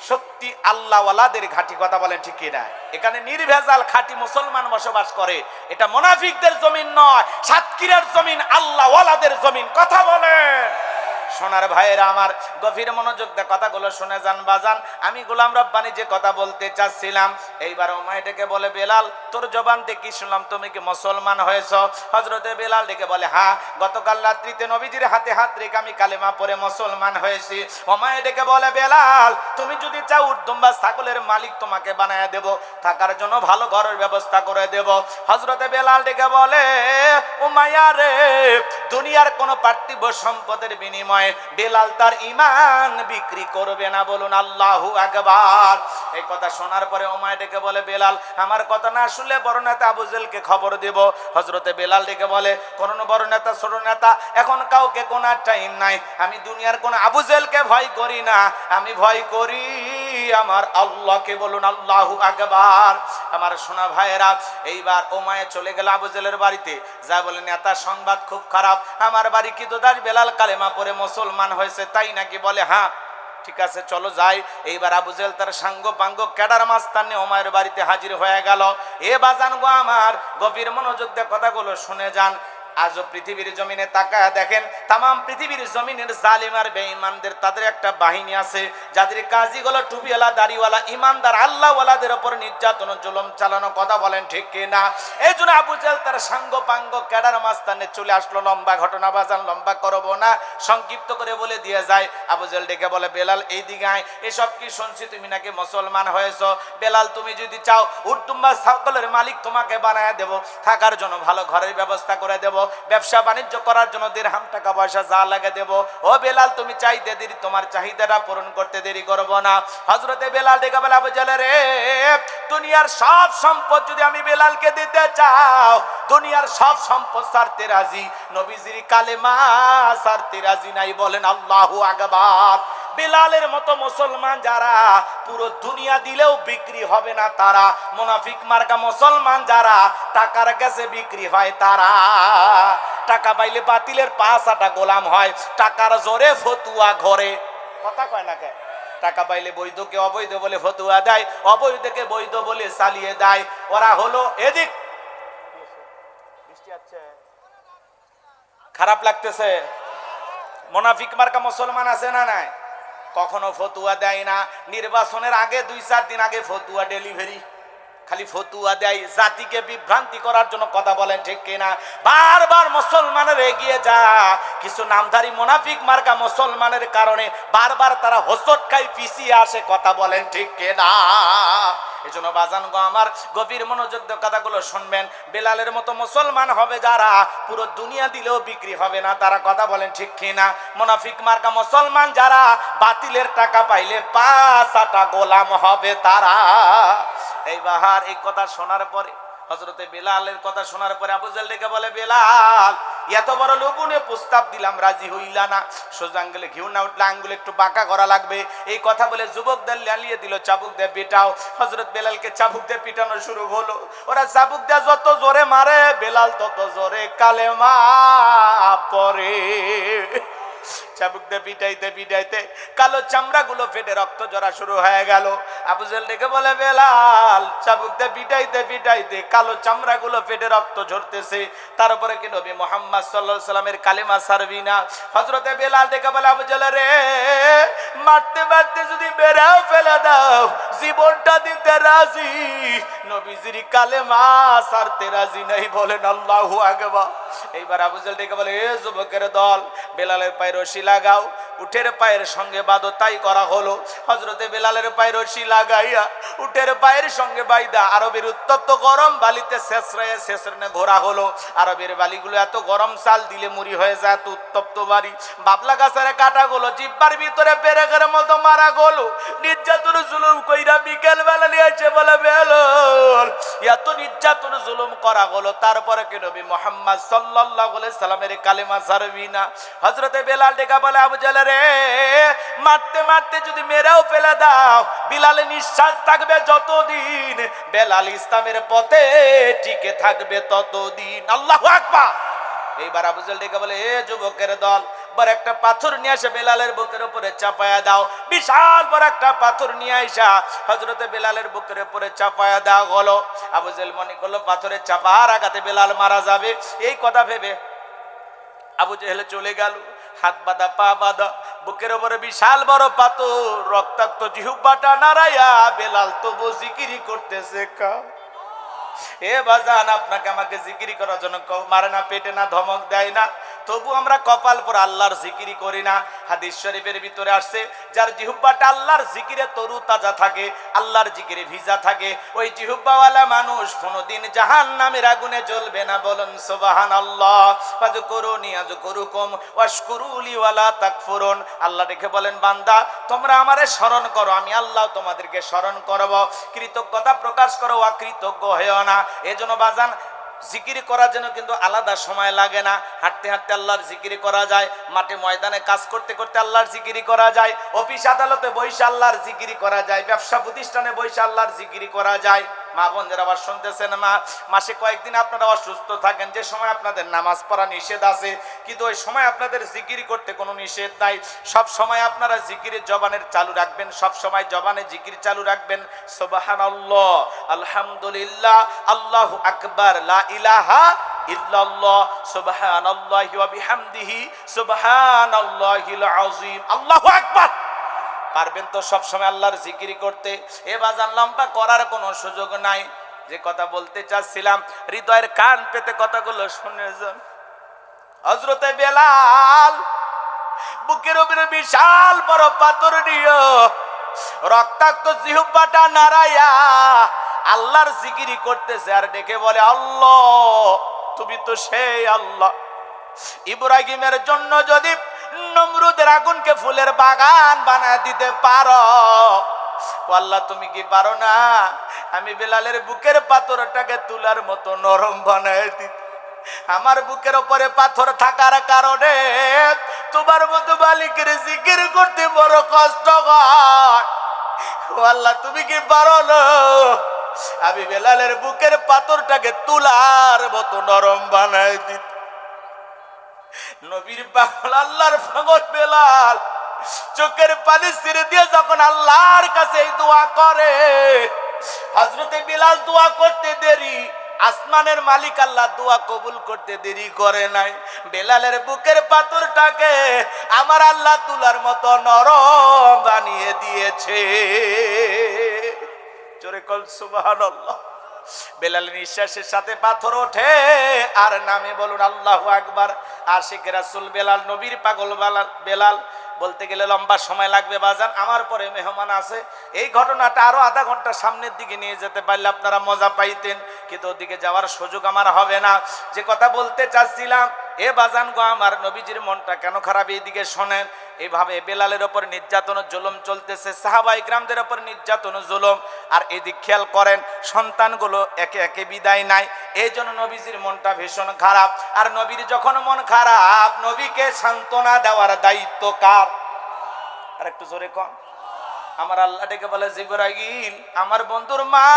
সত্যি আল্লাহওয়ালাদের ঘাঁটি, কথা বলেন ঠিক কিনা? এখানে নির্ভেজাল খাঁটি মুসলমান বসবাস করে। এটা মুনাফিকদের জমিন নয়, সাতক্ষীরার জমিন, আল্লাহওয়ালাদের জমিন। কথা বলেন। সোনার ভাইয়েরা আমার, গভীর মনোযোগ দিয়ে কথাগুলো শুনে যান বাজান। আমি গোলাম রব্বানী যে কথা বলতে চাচ্ছিলাম, এইবার উমাইয়া ডেকে বলে, বেলাল তোর জবান থেকে কি শুনলাম তুমি কি মুসলমান হয়েছ? হযরতে বেলাল ডেকে বলে, হ্যাঁ, গতকাল রাত্রিতে নবীজির হাতে হাত রেখে আমি কালেমা পড়ে মুসলমান হয়েছি। উমাইয়া ডেকে বলে, বেলাল তুমি যদি চাও উট দুম্বা ছাগলের মালিক তোমাকে বানায় দেব, থাকার জন্য ভালো ঘরের ব্যবস্থা করে দেব। হযরতে বেলাল ডেকে বলে, উমাইয়া রে, দুনিয়ার কোন পার্থিব সম্পদের বিনিময়ে বেলাল তার ঈমান বিক্রি করবে না। বলুন আল্লাহু আকবার। এই কথা শোনার পরে উমাইয়া ডেকে বলে, বেলাল আমার কথা না শুনলে বড় নেতা আবু জেহেলকে খবর দেব। হযরতে বেলাল ডেকে বলে, কোন বড় নেতা ছোট নেতা এখন কাউকে কোনো টাইম নাই। আমি দুনিয়ার কোন আবু জেহেলকে ভয় করি না, আমি ভয় করি আমার আল্লাহকে। বলুন আল্লাহু আকবার। আমার সোনা ভাইয়েরা, এইবার উমাইয়া চলে গেল আবু জেহেলের বাড়িতে, যা বলে, নেতা সংবাদ খুব খারাপ, আমার বাড়ি কি দোদাস বেলাল কালেমা পড়ে মুসলমান হয়েছে, তাই নাকি? বলে হ্যাঁ। ঠিক আছে চলো যাই। এইবার আবু জেহেল তার সাঙ্গ পাঙ্গ ক্যাডার মাস্তান নিয়ে উমাইয়ার বাড়িতে হাজির হয়ে গেল। এ বাজান গো আমার, গভীর মনোযোগ দিয়ে কথাগুলো শুনে যান। আজও পৃথিবীর জমিনে তাকায় দেখেন, তাম পৃথিবীর জমিনের জালিম আর বেঈমানদের তাদের একটা বাহিনী আছে, যাদের কাজই হলো টুপিওয়ালা দাড়িওয়ালা ইমানদার আল্লাহওয়ালাদের উপর নির্যাতন জুলুম চালানো। কথা বলেন ঠিক কিনা? এই জন্য আবু জেহেল তার সাঙ্গ পাঙ্গ ক্যাডার মাস্তানে চলে আসলো। লম্বা ঘটনা বাজান, লম্বা করবো না, সংক্ষিপ্ত করে বলে দিয়ে যায়। আবু জেহেল ডেকে বলে, বেলাল এই দিকে আয়, এসব কি শুনছি তুমি নাকি মুসলমান হয়েছ? বেলাল তুমি যদি চাও উট দুম্বা ছাগলের মালিক তোমাকে বানায় দেব, থাকার জন্য ভালো ঘরের ব্যবস্থা করে দেব, ব্যবসা বাণিজ্য করার জন্য দিরহাম টাকা পয়সা যা লাগে দেব। ও বেলাল তুমি চাইতে দেরি, তোমার চাহিদাটা পূরণ করতে দেরি করব না। হযরতে বেলাল ডেকে বলে, আবু জেহেল রে, দুনিয়ার সব সম্পদ যদি আমি বেলালকে দিতে চাও, দুনিয়ার সব সম্পদ ছাড়তে রাজি, নবীজির কালেমা ছাড়তে রাজি নাই। বলেন আল্লাহু আকবার। বেলালের মতো মুসলমান যারা পুরো দুনিয়া দিলেও বিক্রি হবে না তারা, মুনাফিক মার্কা মুসলমান যারা টাকার কাছে বিক্রি হয় তারা। টাকা পাইলে বাতিলের পাঁচাটা গোলাম হয়, টাকার জোরে ফতুয়া ঘরে। কথা কয় না কে? টাকা পাইলে বৈধকে অবৈধ বলে ফতুয়া দেয়, অবৈধকে বৈধ বলে চালিয়ে দেয়। ওরা হলো এদিক। বৃষ্টি আছে, খারাপ লাগতেছে। মুনাফিক মার্কা মুসলমান আছে না নাই? কখনো ফতুয়া দেয় না। নির্বাচনের আগে 2-4 দিন আগে ফতুয়া ডেলিভারি, খালি ফতুয়া দেয় জাতিকে বিভ্রান্তি করার জন্য। কথা বলেন ঠিক কিনা? বারবার মুসলমানের এগিয়ে যা, কিছু নামধারী মুনাফিক মার্কা মুসলমানের কারণে বারবার তারা হোঁচট খায়, পিছিয়ে আসে। কথা বলেন ঠিক কিনা? এজন্য বাজান গো আমার, গভীর মনোযোগ দিয়ে কথাগুলো শুনবেন। বেলালের মতো মুসলমান হবে যারা, পুরো দুনিয়া দিলেও বিক্রি হবে না তারা। কথা বলেন ঠিক কিনা? মুনাফিক মার্কা মুসলমান যারা, বাতিলের টাকা পাইলে পাঁচাটা গোলাম হবে তারা। এই বাহার এই কথা শোনার পরে, হযরতে বেলালের কথা শোনার পরে আবু জেহেল ডেকে বলে, বেলাল এত বড় লোভনীয় প্রস্তাব দিলাম, রাজি হইলা না? সোজা আঙ্গুলে ঘিউ না উঠলে আঙ্গুলে একটু বাঁকা করা লাগবে। এই কথা বলে যুবকদের লালিয়ে দিল, চাবুক দিয়ে পিটাও। হযরত বেলালকে চাবুক দিয়ে পিটানো শুরু হলো। ওরা চাবুক দিয়ে যত জোরে মারে, বেলাল তত জোরে কালেমা পড়ে। চাবুক দিয়ে পিটাইতে পিটাইতে কালো চামড়া গুলো ফেটে রক্ত ঝরা শুরু হয়ে গেল। আবু জেহেল ডেকে বলে, বেলাল চাবুক দিয়ে পিটাইতে পিটাইতে কালো চামড়া গুলো ফেটে রক্ত ঝরতেছে, তারপরে কি নবী মুহাম্মদ সাল্লাল্লাহু আলাইহি সাল্লামের কালেমা ছাড়বি না? হযরতে বেলাল ডেকে বলে, আবু জেহেল রে, মারতে মারতে যদি বেরাও ফেলে দাও, জীবনটা দিতে রাজি, নবীজির কালেমা ছাড়তে রাজি নাই। বলেন আল্লাহু আকবার। এইবার আবু জেহেল ডেকে বলে, এ যুবকের দল, বেলালের পায়ে রশি লাগাও, উটের পায়ের সঙ্গে বাঁধো। তাই করা হলো। হযরতে বেলালের পায়ে রশি লাগাইয়া উটের পায়ের সঙ্গে বাইদা আরবের উত্তপ্ত গরম বালিতে শেষরায় ঘোরা হলো। আরবের বালিগুলো এত গরম, চাল দিলে মুড়ি হয়ে যায়, এত উত্তপ্ত বাড়ি। বাবলা গাছের কাটা গুলো জিব্বার ভিতরে পেরেকের মতো মারা গেলো। নির্যাতন জুলুম কইরা বিকেল বেলা নিয়ে এসে বলে, বেলাল এত নির্যাতন জুলুম করা হলো, তারপরে কি নবী মুহাম্মদ সাল্লাল্লাহু আলাইহি সাল্লামের কালেমা ছাড়বি না? হযরতে বেলাল ডেকে বলে, আবু জেহেল রে, মারতে মারতে যদি মেরেও ফেলে দাও, বিলালের নিঃশ্বাস থাকবে যতদিন, বেলাল ইসলামের পথে টিকে থাকবে ততদিন। আল্লাহু আকবার। এইবার আবু জেহেল ডেকে বলে, এ যুবকের দল, বড় একটা পাথর নিয়ে এসে বেলালের বুকের উপরে চাপায়া দাও। বিশাল বড় একটা পাথর নিয়ে আইসা হযরতে বেলালের বুকের উপরে চাপায়া দাও হলো। আবু জেহেল মনে করলো পাথরের চাপার আঘাতে বেলাল মারা যাবে। এই কথা ভেবে আবু জেহেল চলে গেল। হাত বাঁধা, পা বাঁধা, বুকের উপরে বিশাল বড় পাথর, রক্তাক্ত জিহ্বাটা নাড়াইয়া বেলাল তবু জিকিরি করতেছে। এ বাজান, আপনাকে আমাকে জিকিরি করার জন্য মারে না, পেটে না, ধমক দেয় না, তবু আমরা কপাল পর আল্লাহর জিকিরি করি না। হাদিস শরীফের ভিতরে আসছে, যার জিহ্বাটা আল্লাহর জিকিরে তরু তাজা থাকে, আল্লাহর জিকিরে ভিজা থাকে, ওই জিহ্বাওয়ালা মানুষ কোনোদিন জাহান্নামের আগুনে জ্বলবে না। বলুন সুবহানাল্লাহ। ফাযকুরুনি আযকুরুকুম ওয়াশকুরুলি ওয়ালা তাকফুরুন। আল্লাহ দেখে বলেন, বান্দা তোমরা আমারে স্মরণ করো, আমি আল্লাহ তোমাদেরকে স্মরণ করব। কৃতজ্ঞতা প্রকাশ করো, অকৃতজ্ঞ হয়েও না। এজন্য বাজান, জিকির করার জন্য কিন্তু আলাদা সময় লাগে না। হাঁটতে হাঁটতে আল্লাহর জিকিরি করা যায়, মাঠে ময়দানে কাজ করতে করতে আল্লাহর জিকিরি করা যায়, অফিস আদালতে বসে আল্লাহর জিকিরি করা যায়, ব্যবসা প্রতিষ্ঠানে বসে আল্লাহর জিকিরি করা যায়। মা বোনদের আবার শুনতেছেন, মাসে কয়েকদিন আপনারা অসুস্থ থাকেন, যে সময় আপনাদের নামাজ পড়া নিষেধ আছে, কিন্তু ওই সময় আপনাদের জিকিরি করতে কোনো নিষেধ নাই। সব সময় আপনারা জিকিরের জবানের চালু রাখবেন, সব সময় জবানে জিকির চালু রাখবেন। সুবহানাল্লাহ, আলহামদুলিল্লাহ, আল্লাহু আকবার, লা ইলাহা ইল্লাল্লাহ, সুবহানাল্লাহি ওয়া বিহামদিহি, সুবহানাল্লাহিল আযীম, আল্লাহু আকবার। পারবেন তো সব সময় আল্লাহর জিকির করতে? এ বাজান, লম্বা করার কোনো সুযোগ নাই। যে কথা বলতে চাচ্ছিলাম, হৃদয়ের কান পেতে কথাগুলো শুনে যান। হযরতে বেলাল বুকের উপরে বিশাল বড় পাথর নিয়ে রক্তাক্ত জিহ্বাটা নাড়াইয়া আল্লাহর জিকির করতেছে, আর ডেকে বলে, আল্লাহ তুমি তো সেই আল্লাহ, ইব্রাহিমের জন্য যদি নমরুদের আগুনকে ফুলের বাগান বানায় দিতে পারো, আল্লাহ তুমি কি পারো না আমি বেলালের বুকের পাথরটাকে তুলার মতো নরম বানায় দিতে? আমার বুকের উপরে পাথর থাকার কারণে তোমার মতো মালিকের জিকির করতে বড় কষ্ট হয়। আল্লাহ তুমি কি পারো না আমি বেলালের বুকের পাথরটাকে তুলার মতো নরম বানায় দিতে? নবীর পাগল, আল্লাহর পাগল বেলাল চোখের পানি ছেড়ে দিয়ে যখন আল্লাহর কাছে এই দোয়া করে, হযরতে বেলাল দোয়া করতে দেরি, আসমানের মালিক আল্লাহ দোয়া কবুল করতে দেরি করে নাই। বেলালের বুকের পাথরটাকে আমার আল্লাহ তুলার মতো নরম বানিয়ে দিয়েছে। জোরে কল সুবহানাল্লাহ। বেলালের নিঃশ্বাসের সাথে পাথর ওঠে, আর নামে বলুন আল্লাহু আকবার। আশিক রাসূল বেলাল, নবীর পাগল বেলাল। বলতে গেলে লম্বা সময় লাগবে বাজান, আমার পরে মেহমান আছে। এই ঘটনাটা আরো আধা ঘন্টা সামনের দিকে নিয়ে যেতে পারলে আপনারা মজা পাইতেন, কিন্তু ওদিকে যাওয়ার সুযোগ আমার হবে না। যে কথা বলতে চাচ্ছিলাম, এ বাজান গো আমার, নবীজির মনটা কেন খারাপ এইদিকে শোনেন। এইভাবে বেলালের ওপর নির্যাতন জুলুম চলতেছে, সাহাবায়ে কিরামদের ওপর নির্যাতন জুলুম, আর এদিক খেয়াল করেন সন্তানগুলো একে একে বিদায় নাই। এই জন্য নবীজির মনটা ভীষণ খারাপ। আর নবীর যখন মন খারাপ, নবীকে সান্ত্বনা দেওয়ার দায়িত্ব কার? আর একটু জোরে কন। আমার আল্লাহ ডেকে বলে, জিবরাইল আমার বন্ধুর মা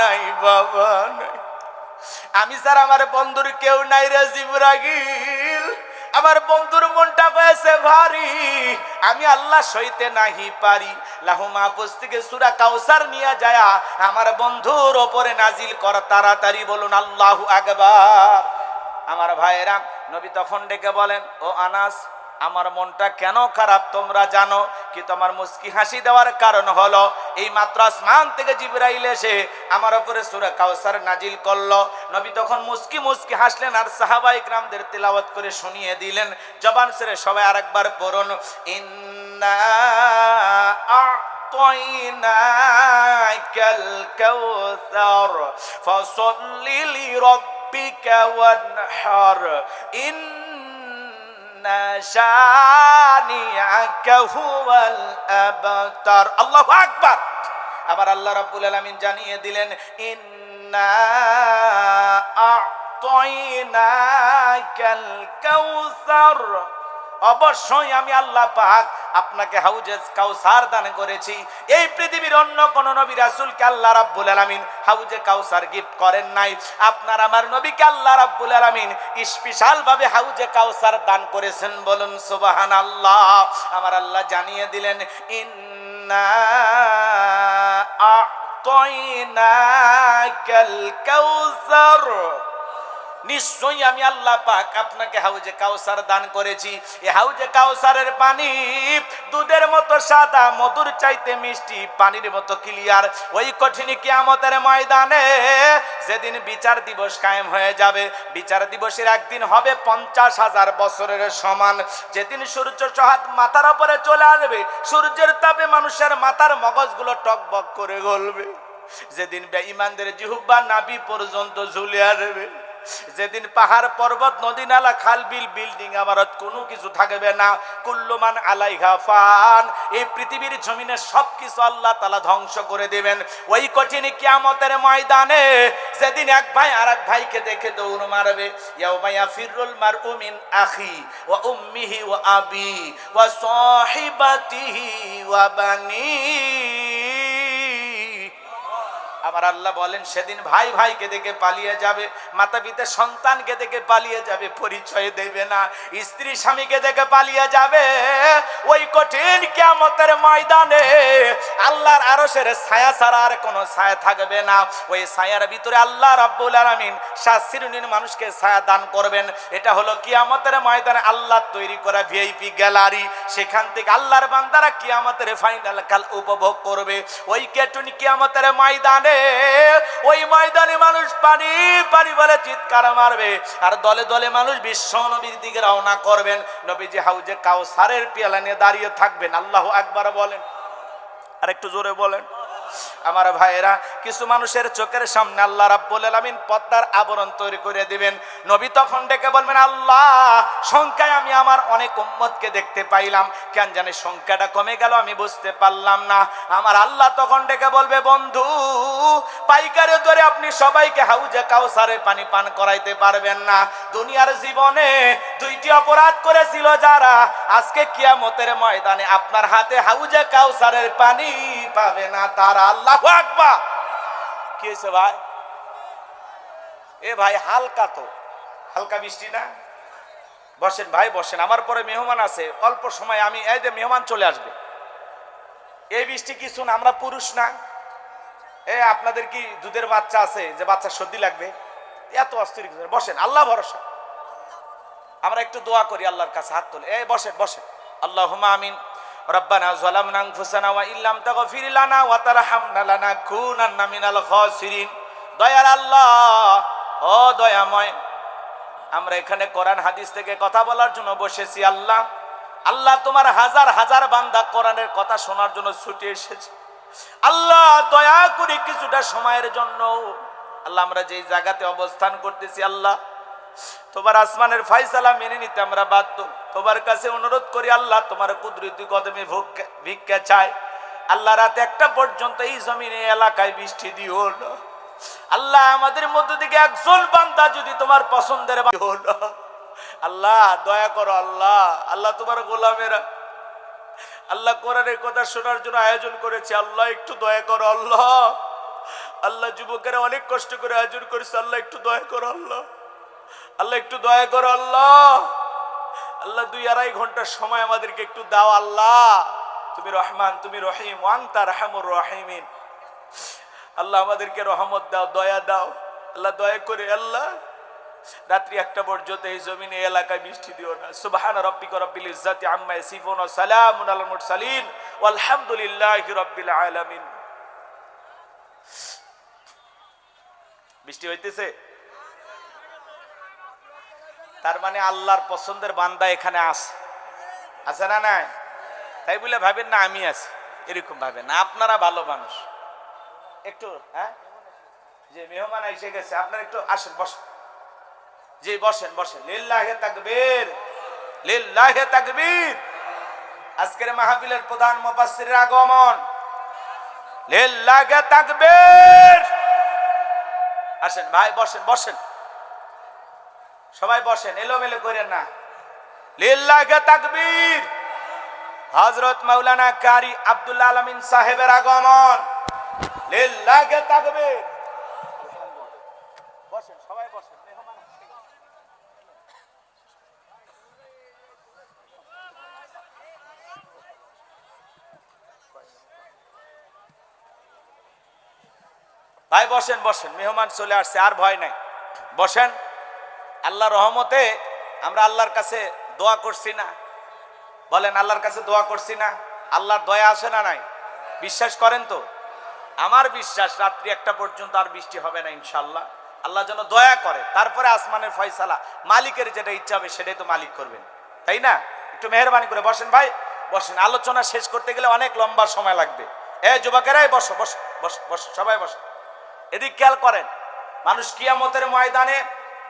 নাই, বাবা নাই, আমি স্যার আমার বন্ধুর কেউ নাই রে জিবরাইল। আমার বন্ধুর মনটা হয়েছে ভারী, আমি আল্লাহ সইতে নাহি পারি। লাহু মাহফুজ থেকে সূরা কাউসার নিয়ে যায় আমার বন্ধুর ওপরে নাজিল কর তাড়াতাড়ি। বলুন আল্লাহু আকবার। আমার ভাইয়েরা, নবী তখন ডেকে বলেন, ও আনাস, আমার মনটা কেন খারাপ তোমরা জানো? কিন্তু আমার মুস্কি হাসি দেওয়ার কারণ হলো, এই মাত্র আসমান থেকে জিবরাইল এসে আমার উপরে সূরা কাউসার নাজিল করলো। নবী তখন মুস্কি মুস্কি হাসলেন, আর সাহাবায়ে কিরামদের তেলাওয়াত করে শুনিয়ে দিলেন। জবান ছেড়ে সবাই আরেকবার পড়ুন, ইন্না আ'তাইনাকাল কাউসার ফাসাল্লি লিরাব্বিকা ওয়ানহার, শানিয়াকা হুয়াল আবতার। আল্লাহু আকবার। আবার আল্লাহ রাব্বুল আলামিন জানিয়ে দিলেন, ইন্না আ'তাইনাকাল কাউসার অবশ্যই আমি আল্লাহ পাক আপনাকে হাউজে কাউসার দান করেছি। এই পৃথিবীর অন্য কোন নবী রাসূলকে আল্লাহ রাব্বুল আলামিন হাউজে কাউসার গিফট করেন নাই। আপনার আমার নবীকে আল্লাহ রাব্বুল আলামিন স্পেশাল ভাবে হাউজে কাউসার দান করেছেন। বলুন সুবহানাল্লাহ। আমার আল্লাহ জানিয়ে দিলেন, ইন্না আ'তাইনাকাল কাউসার, নিশ্চয়ই আমি আল্লাহ পাক আপনাকে হাউজে কাউসার দান করেছি। এই হাউজে কাউসারের পানি দুধের মতো সাদা, মধুর চাইতে মিষ্টি, পানির মতো ক্লিয়ার। ওই কঠিন কিয়ামতের ময়দানে যেদিন বিচার দিবস কায়েম হয়ে যাবে, বিচার দিবসের একদিন হবে 50,000 বছরের সমান। যেদিন সূর্য চহাত মাথার উপরে চলে আসবে, সূর্যের তাপে মানুষের মাথার মগজগুলো টকবক করে গলবে। যেদিন বেঈমানদের জিহ্বা নাভি পর্যন্ত ঝুলে আসবে, যেদিন পাহাড় পর্বত নদী নালা খাল বিল বিল্ডিং ইমারত কোনো কিছু থাকবে না। কুল্লু মান আলাইহা ফান, এই পৃথিবীর জমিনে সবকিছু আল্লাহ তাআলা ধ্বংস করে দেবেন। ওই কঠিন কিয়ামতের ময়দানে যেদিন এক ভাই আরেক ভাইকে দেখে দৌড় মারবে, ইয়াউমা ইয়াফিরুল মারউ মিন আখি ওয়া উম্মিহি ওয়া আবি ওয়া সাহিবাতিহি ওয়া বানি। আমার আল্লাহ বলেন, সেদিন ভাই ভাইকে দেখে পালিয়ে যাবে, মাতা পিতা সন্তানকে দেখে পালিয়ে যাবে, পরিচয় দেবে না। স্ত্রী স্বামীকে দেখে পালিয়ে যাবে। ওই কঠিন কিয়ামতের ময়দানে আল্লাহর আরশের ছায়া ছাড়া আর কোনো ছায়া থাকবে না। ওই ছায়ার ভিতরে আল্লাহ রাব্বুল আলামিন 7 শ্রেণীর মানুষকে ছায়া দান করবেন। এটা হলো কিয়ামতের ময়দানে আল্লাহ তৈরি করা ভিআইপি গ্যালারি। সেখান থেকে আল্লাহর বান্দারা কিয়ামতের ফাইনাল কাল উপভোগ করবে। ওই কঠিন কিয়ামতের ময়দানে, ওই ময়দানে মানুষ পানি পানি বলে চিৎকার মারবে, আর দলে দলে মানুষ বিশ্ব নবীর দিকে রওনা করবেন। নবীজি হাউজে কাউসারের পেয়ালা নিয়ে দাঁড়িয়ে থাকবেন। আল্লাহু আকবার বলেন, আর একটু জোরে বলেন। আমার ভাইয়েরা, কিছু মানুষের চোখের সামনে আল্লাহ রাব্বুল আলামিন পর্দার আবরণ তৈরি করে দিবেন। নবী তখন ডেকে বলবেন, আল্লাহ, সংখ্যায় আমি আমার অনেক উম্মতকে দেখতে পাইলাম, কেন জানি সংখ্যাটা কমে গেল, আমি বুঝতে পারলাম না। আমার আল্লাহ তখন ডেকে বলবে, বন্ধু, পাইকারে ধরে আপনি সবাইকে হাউজে কাউসারে পানি পান করাইতে পারবেন না। দুনিয়ার জীবনে 2টি অপরাধ করেছিল যারা, আজকে কিয়ামতের ময়দানে আপনার হাতে হাউজে কাউসারের পানি পাবে না তারা। আল্লাহু আকবার। কি হয়েছে ভাই? এ ভাই, হালকা তো, হালকা বৃষ্টি না? বসেন ভাই, বসেন। আমার পরে মেহমান আছে, অল্প সময় আমি এই যে মেহমান চলে আসবে। এই বৃষ্টি কিছু না, আমরা পুরুষ না? আপনাদের কি দুধের বাচ্চা আছে যে বাচ্চা সর্দি লাগবে? এত অস্থির। বসেন, আল্লাহ ভরসা। আমরা একটু দোয়া করি আল্লাহর কাছে, হাত তুলে। বসেন বসেন। আল্লাহুম্মা আমিন। রব্বানা যালামনা আনফুসানা ওয়া ইল্লাম তাগফির লানা ওয়া তারহামনা লানাকুনান্না মিনাল খাসিরিন। দয়ার আল্লাহ, ও দয়াময়, আমরা এখানে কোরআন হাদিস থেকে কথা বলার জন্য বসেছি। আল্লাহ, আল্লাহ, তোমার হাজার হাজার বান্দা কোরআনের কথা শোনার জন্য ছুটে এসেছে। আল্লাহ, দয়া করে কিছুটা সময়ের জন্য আল্লাহ আমরা যেই জায়গাতে অবস্থান করতেছি, আল্লাহ, তোমার আসমানের ফয়সালা মেনে নিতে আমরা বাধ্য। তোমার কাছে অনুরোধ করি আল্লাহ, তোমার কুদরতি কদমে ভিক্ষা চাই। আল্লাহ, রাত 1টা পর্যন্ত এই জমিনে এলাকায় বৃষ্টি দিও না। আল্লাহ, আমাদের মধ্য থেকে একজন বান্দা যদি তোমার পছন্দের হলো, আল্লাহ দয়া করো। আল্লাহ, আল্লাহ, তোমার গোলামেরা আল্লাহ কোরআনের কথা শোনার জন্য আয়োজন করেছে। আল্লাহ, একটু দয়া করো। আল্লাহ, আল্লাহ, যুবকেরা অনেক কষ্ট করে আয়োজন করেছে। আল্লাহ, একটু দয়া করো। আল্লাহ, আল্লাহ, একটু দয়া করো। আল্লাহ, আল্লাহ, 2-2.5 ঘন্টার সময় আমাদেরকে একটু দাও। আল্লাহ, তুমি রহমান, তুমি রহিম, ওয়ান্তা রাহমুর রাহিমিন। আল্লাহ, আমাদেরকে রহমত দাও, দয়া দাও। আল্লাহ, দয়া করে আল্লাহ রাত্রি 1টা পর্যন্ত এই জমিনে এলাকায় বৃষ্টি দিও না। সুবহানা রাব্বিকা রাব্বিল ইজ্জাতি আম্মা ইয়াসিফুন ওয়া সালামুন আলাল মুরসালিন ওয়ালহামদুলিল্লাহি রাব্বিল আলামিন। বৃষ্টি হইতেছে, তার মানে আল্লাহর পছন্দের বান্দা এখানে আছে না নাই? তাই বলে ভাবেন না আমি আছি, এরকম ভাবেন না। আপনারা ভালো মানুষ। একটু যে মেহমান এসে গেছে, আপনারা একটু আসেন, বসেন। জি, বসেন বসেন। লিল্লাহে তাকবীর, লিল্লাহে তাকবীর। আজকের মাহফিলের প্রধান মুফাসসিরের আগমন। লিল্লাহে তাকবীর। আসেন ভাই, বসেন বসেন, সবাই বসেন, এলোমেলো করেন না। লিল্লাহি তাকবীর। হযরত মাওলানা কারি আব্দুল আলামিন সাহেবের আগমন। লিল্লাহি তাকবীর। বসেন সবাই বসেন। ভাই বসেন বসেন, মেহমান চলে আসছে, আর ভয় নাই, বসেন। আল্লাহর রহমতে আমরা আল্লাহর কাছে দোয়া করছি না? বলেন আল্লাহর কাছে দোয়া করছি না? আল্লাহর দয়া আসে না নাই? বিশ্বাস করেন তো? আমার বিশ্বাস রাত্রি 1টা পর্যন্ত আর বৃষ্টি হবে না ইনশাআল্লাহ। আল্লাহ যেন দয়া করে, তারপরে আসমানের ফয়সালা, মালিকের যেটা ইচ্ছা হবে সেটাই তো মালিক করবেন, তাই না? একটু মেহেরবানি করে বসেন ভাই, বসেন। আলোচনা শেষ করতে গেলে অনেক লম্বা সময় লাগবে। যুবকেরাই বসো, বসো বসো বসো, সবাই বসো। এদিক খেয়াল করেন, মানুষ কিয়ামতের ময়দানে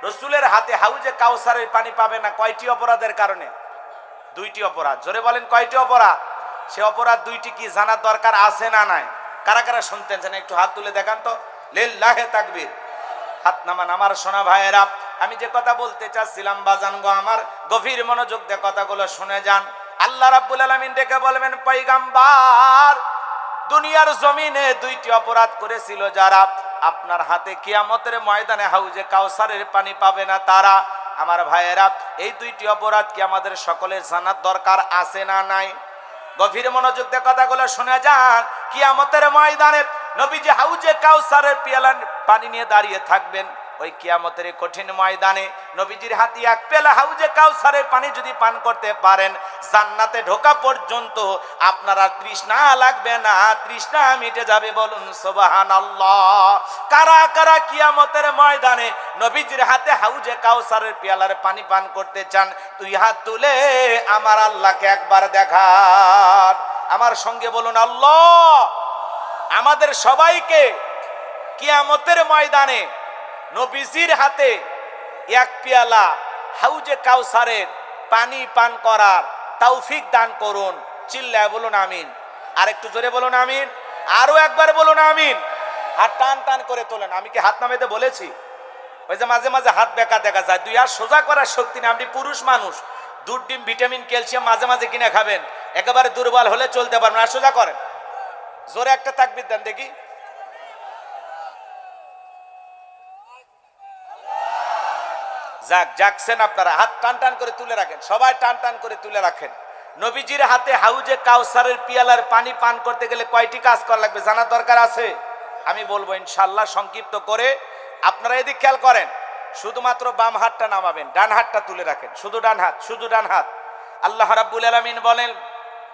রসুলের হাতে হাউজে কাউসারের পানি পাবে না। কয়টি অপরাধের কারণে? 2টি অপরাধ। জোরে বলেন কয়টি অপরাধ? সে অপরাধ 2টি কি জানার দরকার আছে না নাই? কারা কারা শুনতেন জানেন? একটু হাত তুলে দেখান তো। লিল্লাহি তাকবীর। হাত নামান আমার সোনা ভাইয়েরা। আমি যে কথা বলতে চাচ্ছিলাম বাজান গো আমার, গভীর মনোযোগ দিয়ে কথাগুলো শুনে যান। আল্লাহ রাব্বুল আলামিন ডেকে বলবেন, পয়গম্বর, দুনিয়ার জমিনে 2টি অপরাধ করেছিল যারা, আপনার হাতে কিয়ামতের ময়দানে হাউজে কাউসারের পানি পাবে না তারা। আমার ভাইয়েরা, এই 2টি অপরাধ কি আমাদের সকলের জানার দরকার আছে না নাই? গভীর মনোযোগ দিয়ে কথাগুলো শুনে যান। কিয়ামতের ময়দানে নবীজি হাউজে কাউসারের পেয়ালা পানি নিয়ে দাঁড়িয়ে থাকবেন। ওই কিয়ামতের কঠিন ময়দানে নবীজির হাতে 1 পেয়ালা হাউজে কাউসারের পানি যদি পান করতে পারেন, জান্নাতে ঢোকা পর্যন্ত আপনার আর তৃষ্ণা লাগবে না, তৃষ্ণা মিটে যাবে। বলুন সুবহানাল্লাহ। কারা কারা কিয়ামতের ময়দানে নবীজির হাতে হাউজে কাউসারের পেয়ালার পানি পান করতে চান? 2 হাত তুলে আমার আল্লাহকে একবার দেখান। আমার সঙ্গে বলুন আল্লাহ। আমাদের সবাইকে কিয়ামতের ময়দানে নবীজির হাতে 1 পেয়ালা হাউজে কাউসারের পানি পান করার তৌফিক দান করুন। চিল্লায় বলুন আমিন। আর একটু জোরে বলুন আমিন। আরো একবার বলুন আমিন। হাত টান টান করে তোলেন। আমি কি হাত নামাইতে বলেছি? ওই যে মাঝে মাঝে হাত বেঁকা দেখা যায়। 2 হাত সোজা করার শক্তি নেই। আপনি পুরুষ মানুষ, দুধ, ডিম, ভিটামিন, ক্যালসিয়াম মাঝে মাঝে কিনে খাবেন। একেবারে দুর্বল হলে চলতে পারবেন। আর সোজা করেন। জোরে একটা তাকবীর দেন দেখি। জাগছেন আপনারা? হাত টান টান করে তুলে রাখেন, সবাই টান টান করে তুলে রাখেন। নবীজির হাতে হাউজে কাউসারের পিয়ালার পানি পান করতে গেলে কয়টি কাজ করা লাগবে জানার দরকার আছে? আমি বলবো ইনশাআল্লাহ সংক্ষিপ্ত করে। আপনারা এদিক খেয়াল করেন। শুধুমাত্র বাম হাতটা নামাবেন, ডান হাতটা তুলে রাখেন। শুধু ডান হাত, শুধু ডান হাত। আল্লাহ রাব্বুল আলামিন বলেন,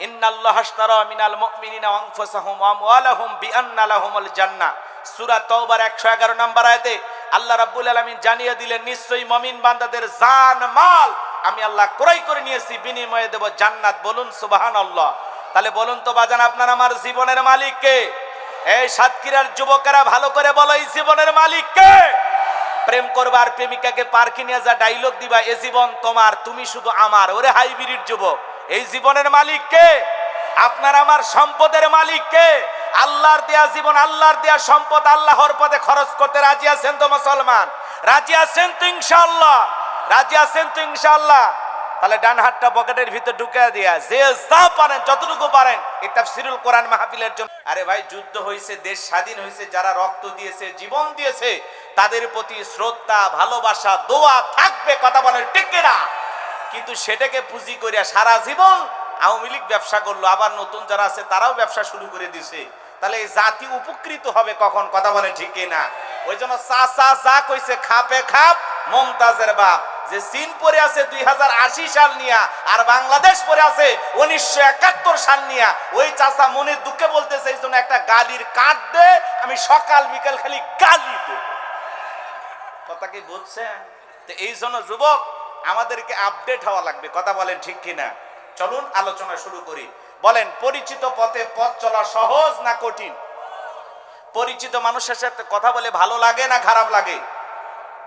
ইন্নাল্লাহা আশতারা মিনাল মুমিনিনা আনফুসাহুম ওয়া আমওয়ালাহুম বিআন্না লাহুমুল জান্নাহ। সূরা তাওবার 111 নম্বর আয়াতে আল্লাহ রাব্বুল আলামিন জানিয়ে দিলেন, নিশ্চয়ই মুমিন বান্দাদের জান মাল আমি আল্লাহ ক্রয় করে নিয়েছি, বিনিময়ে দেব জান্নাত। বলুন সুবহানাল্লাহ। তাহলে বলুন তো বাজান, আপনার আমার জীবনের মালিক কে? এই সাতক্ষীরার যুবকেরা ভালো করে বলো, এই জীবনের মালিক কে? প্রেম করবার প্রেমিকাকে পার্কে নিয়ে যা ডায়লগ দিবা, এ জীবন তোমার, তুমি শুধু আমার। ওরে হাইব্রিড যুবক, এই জীবনের মালিক কে? আপনার আমার সম্পদের মালিক কে? আল্লাহর দেয়া জীবন, আল্লাহর দেয়া সম্পদ আল্লাহর পথে খরচ করতে রাজি আছেন তো মুসলমান? রাজি আছেন তো ইনশাআল্লাহ? রাজি আছেন তো ইনশাআল্লাহ? তাহলে ডান হাতটা পকেটের ভিতর ঢুকে দিয়া যে যা পারেন, যতটুকু পারেন এই তাফসীরুল কোরআন মাহফিলের জন্য। আরে ভাই, যুদ্ধ হয়েছে, দেশ স্বাধীন হয়েছে, যারা রক্ত দিয়েছে, জীবন দিয়েছে, তাদের প্রতি শ্রদ্ধা, ভালোবাসা, দোয়া থাকবে। কথা বলেন ঠিক কিনা? কিন্তু সেটাকে পুঁজি করে সারা জীবন আওয়ামী লীগ ব্যবসা করলো, আবার নতুন যারা আছে তারাও ব্যবসা শুরু করে দিছে। তাহলে এই জাতি উপকৃত হবে কখন? কথা বলেন ঠিক কিনা? ওই জন্য চাচা যা কইছে, খাপে খাপ মমতাজের বাপ। যে চীন পরে আছে 2080 সাল নিয়া, আর বাংলাদেশ পরে আছে 1971 সাল নিয়া, ওই চাচা মনের দুঃখে বলতেছে, এই জন্য একটা গালির কাঠ দে, আমি সকাল বিকাল খালি গালি দেব। কথা কি বুঝছেন? তো এই জন্য যুবক আমাদেরকে আপডেট হওয়া লাগবে। কথা বলেন ঠিক কিনা? চলুন আলোচনা শুরু করি। বলেন, পরিচিত পথে পথ চলা সহজ না কঠিন? পরিচিত মানুষের সাথে কথা বলে ভালো লাগে না খারাপ লাগে?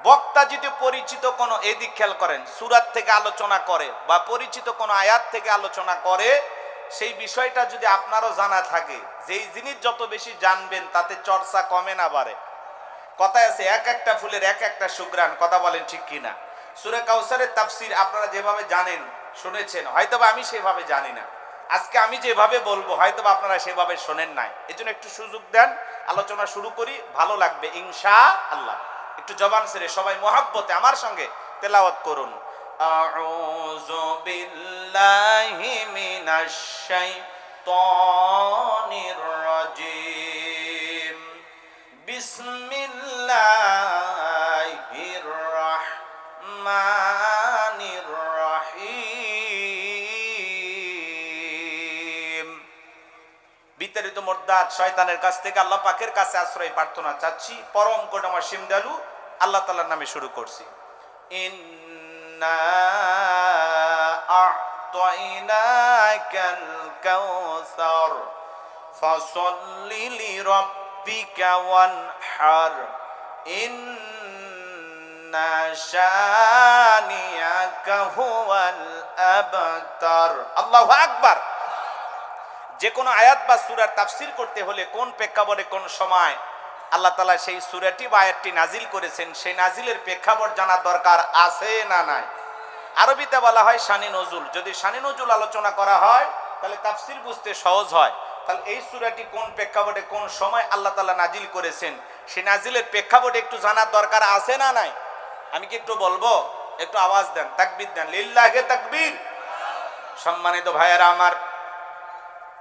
বক্তা যদি পরিচিত কোনো, এদিক খেয়াল করেন, সূরা থেকে আলোচনা করে বা পরিচিত কোনো আয়াত থেকে আলোচনা করে, সেই বিষয়টা যদি আপনারও জানা থাকে, যেই জিনিস যত বেশি জানবেন তাতে চর্চা কমে না বাড়ে। কথায় আছে, এক একটা ফুলের এক একটা সুঘ্রাণ। কথা বলেন ঠিক কিনা? সূরা কাউসারের তাফসীর আপনারা যেভাবে জানেন শুনেছেন, হয়তোবা আমি সেভাবে জানি না। আজকে আমি যেভাবে বলবো হয়তোবা আপনারা সেভাবে শোনেন নাই, এজন্য একটু সুযোগ দেন, আলোচনা শুরু করি, ভালো লাগবে ইনশাআল্লাহ। একটু জবান ছেড়ে সবাই মহাব্বতে আমার সঙ্গে তেলাওয়াত করুন। আউযু বিল্লাহি মিনাশ শাইতানির রাজিম। বিসমিল্লাহির রাহমানির রাহিম। বিতাড়িত মোরদাদ শয়তানের কাছ থেকে আল্লাহ পাকের কাছে আশ্রয় প্রার্থনা চাচ্ছি। পরম করুণাময় সিমদালু আল্লাহ তাআলার নামে শুরু করছি। ইন্না আ'তাইনাকাল কাউসার ফাসাল্লি লিরাব্বিকা ওয়ানহার ইন্না শানিয়াকা হুয়াল আবতার। আল্লাহু আকবার। যে কোনো আয়াত বা সূরার তাফসীর করতে হলে কোন প্রেক্ষাপটে কোন সময় আল্লাহ তাআলা সেই সূরাটি বা আয়াতটি নাজিল করেছেন, সেই নাজিলের প্রেক্ষাপট জানার দরকার আছে না নাই? আরবিতে বলা হয় শানি নজুল। যদি শানি নজুল আলোচনা করা হয় তাহলে তাফসীর বুঝতে সহজ হয়। তাহলে এই সূরাটি কোন প্রেক্ষাপটে কোন সময় আল্লাহ তাআলা নাজিল করেছেন, সেই নাজিলের প্রেক্ষাপটে একটু জানার দরকার আছে না নাই? আমি কি একটু বলবো? একটু আওয়াজ দেন, তাকবীর দেন, লিল্লাহি তাকবীর। সম্মানিত ভাইয়েরা আমার,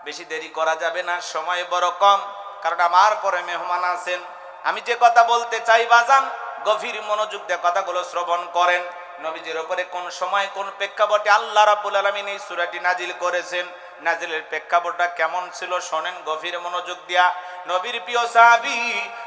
বেশি দেরি করা যাবে না, সময় বড় কম, কারণ আমার পরে মেহমান আছেন। আমি যে কথা বলতে চাই বাজান, গভীর মনোযোগ দিয়ে কথাগুলো শ্রবণ করেন। নবীজির উপরে কোন সময় কোন প্রেক্ষাপটে আল্লাহ রাব্বুল আলামিন এই সূরাটি নাজিল করেছেন, নাজিলের প্রেক্ষাপটটা কেমন ছিল শোনেন গভীর মনোযোগ দিয়া। নবীর প্রিয় সাহাবী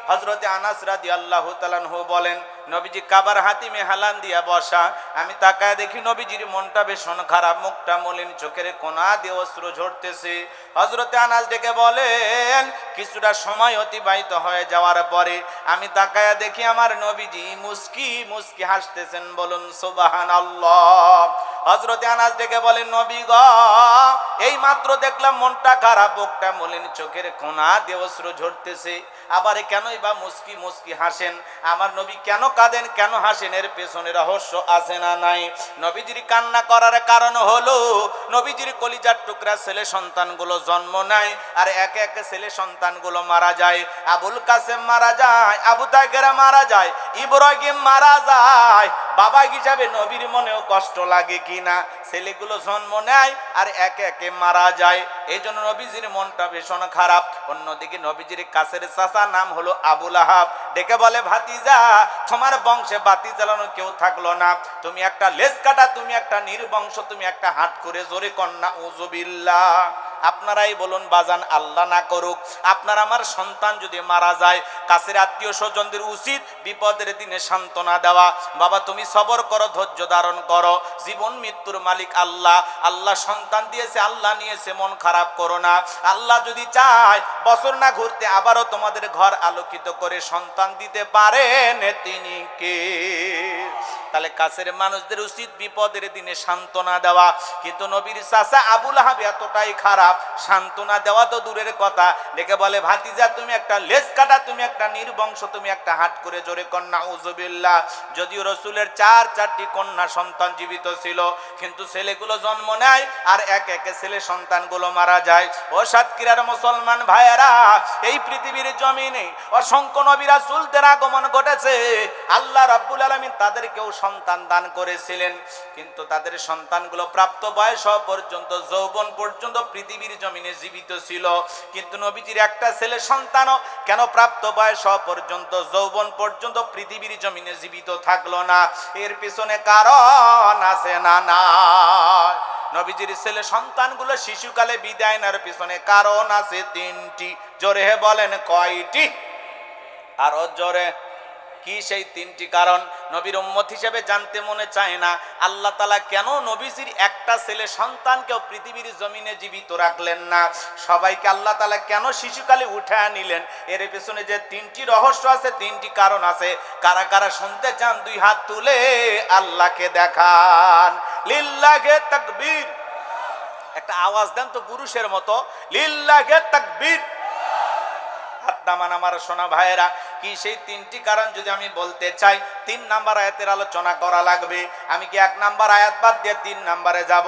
হযরতে আনাস রাদিয়াল্লাহু তাআলা আনহু বলেন, নবীজি কাবার হাতিমে হালান দিয়া বসা, আমি তাকায় দেখি নবীজির মনটা ভীষণ খারাপ, মুখটা মলিন, চোখের কোনা দিয়ে অশ্রু ঝরতেছে। হযরতে আনাস ডেকে বলেন, কিছুটা সময় অতিবাহিত হয়ে যাওয়ার পরে আমি তাকায় দেখি আমার নবীজি মুস্কি মুস্কি হাসতেছেন। বলুন সুবহানাল্লাহ। হযরতে আনাস ডেকে বলেন, নবী গো, এই মাত্র দেখলাম মনটা খারাপ, মুখটা মলিন, চোখের কোনা দিয়ে অশ্রু ঝরতেছে, আবার কেনই বা মুস্কি মুস্কি হাসেন? আমার নবী কেন কাঁদেন, কেন হাসেন? এর পেছনে রহস্য আছে না নাই? নবীজির কান্না করার কারণ হলো নবীজির কলিজার টুকরা ছেলে সন্তানগুলো জন্ম নেয়, আর একে একে ছেলে সন্তানগুলো মারা যায়। আবুল কাসেম মারা যায়, আবু তাহের মারা যায়, ইব্রাহিম মারা যায়। বাবা হিসাবে নবীর মনেও কষ্ট লাগে কিনা? ছেলেগুলো জন্ম নেয় আর একে একে মারা যায়, এই জন্য নবীজির মনটা ভীষণ খারাপ। অন্যদিকে নবীজির কাছের চাচা নাম হলো আবু লাহাব, ডেকে বলে, ভাতিজা, তোমার বংশে বাতি জ্বালানো কেউ থাকলো না, তুমি একটা লেজ কাটা, তুমি একটা নির্বংশ, তুমি একটা হাট করে জোরে কন্যা উযুবিল্লাহ। আপনারাই বলুন বাজান, আল্লাহ না করুক আপনার আমার সন্তান যদি মারা যায়, কাছের আত্মীয় স্বজনদের উচিত বিপদের দিনে সান্ত্বনা দেওয়া। বাবা তুমি সবর করো, ধৈর্য ধারণ করো, জীবন মৃত্যুর মালিক আল্লাহ। আল্লাহ সন্তান দিয়েছে, আল্লাহ নিয়েছে, মন খারাপ করো না। আল্লাহ যদি চায় বছর না ঘুরতে আবারও তোমাদের ঘর আলোকিত করে সন্তান দিতে পারেন, তিনি কে? তাহলে কাছের মানুষদের উচিত বিপদের দিনে সান্ত্বনা দেওয়া। কিন্তু নবীর চাচা আবু লাহাব এতটাই খারাপ, সান্ত্বনা দেওয়া তো দূরের কথা, ডেকে বলে, ভাতিজা তুমি একটা লেজ কাটা, তুমি একটা নির্বংশ, তুমি একটা হাট করে জোরে কন্যা উযুবিল্লাহ। যদিও রাসূলের চারটি কন্যা সন্তান জীবিত ছিল, কিন্তু ছেলেগুলো জন্ম নেয় আর একে একে ছেলে সন্তানগুলো মারা যায়। ও সাতক্ষীরার মুসলমান ভাইয়েরা, এই পৃথিবীর জমিনে অসংখ্য নবী রাসূলদের আগমন ঘটেছে। আল্লাহ রাব্বুল আলামিন তাদেরকেও সন্তান দান করেছিলেন, কিন্তু তাদের সন্তানগুলো প্রাপ্ত বয়স হওয়া পর্যন্ত, যৌবন পর্যন্ত পৃথিবীর জমিনে জীবিত ছিল। কিন্তু নবীজির একটা ছেলে সন্তানও কেন প্রাপ্ত বয়স হওয়া পর্যন্ত, যৌবন পর্যন্ত পৃথিবীর জমিনে জীবিত থাকলো না? এর পিছনে কারণ আছে না নাই? নবীজির ছেলে সন্তানগুলো শিশুকালে বিদায় নেওয়ার পিছনে কারণ আছে তিনটি। জোরে বলেন কয়টি? আরো জোরে। কি সেই তিনটি কারণ? নবীর উম্মত হিসেবে জানতে মনে চায় না, আল্লাহ তাআলা কেন নবীজির একটা ছেলে সন্তানকেও পৃথিবীর জমিনে জীবিত রাখলেন না? সবাইকে আল্লাহ তাআলা কেন শিশুকালে উঠায় নিলেন? এর পেছনে যে তিনটি রহস্য আছে, তিনটি কারণ আছে। কারা কারা শুনতে চান দুই হাত তুলে আল্লাহকে দেখান। লিল্লাহি তাকবীর। একটা আওয়াজ দেন তো পুরুষের মতো, লিল্লাহি তাকবীর। হাত নামান আমার সোনা ভাইয়েরা। কি সেই তিনটি কারণ যদি আমি বলতে চাই, 3 নাম্বার আয়াতের আলোচনা করা লাগবে। আমি কি 1 নাম্বার আয়াত বাদ দিয়ে 3 নাম্বারে যাব,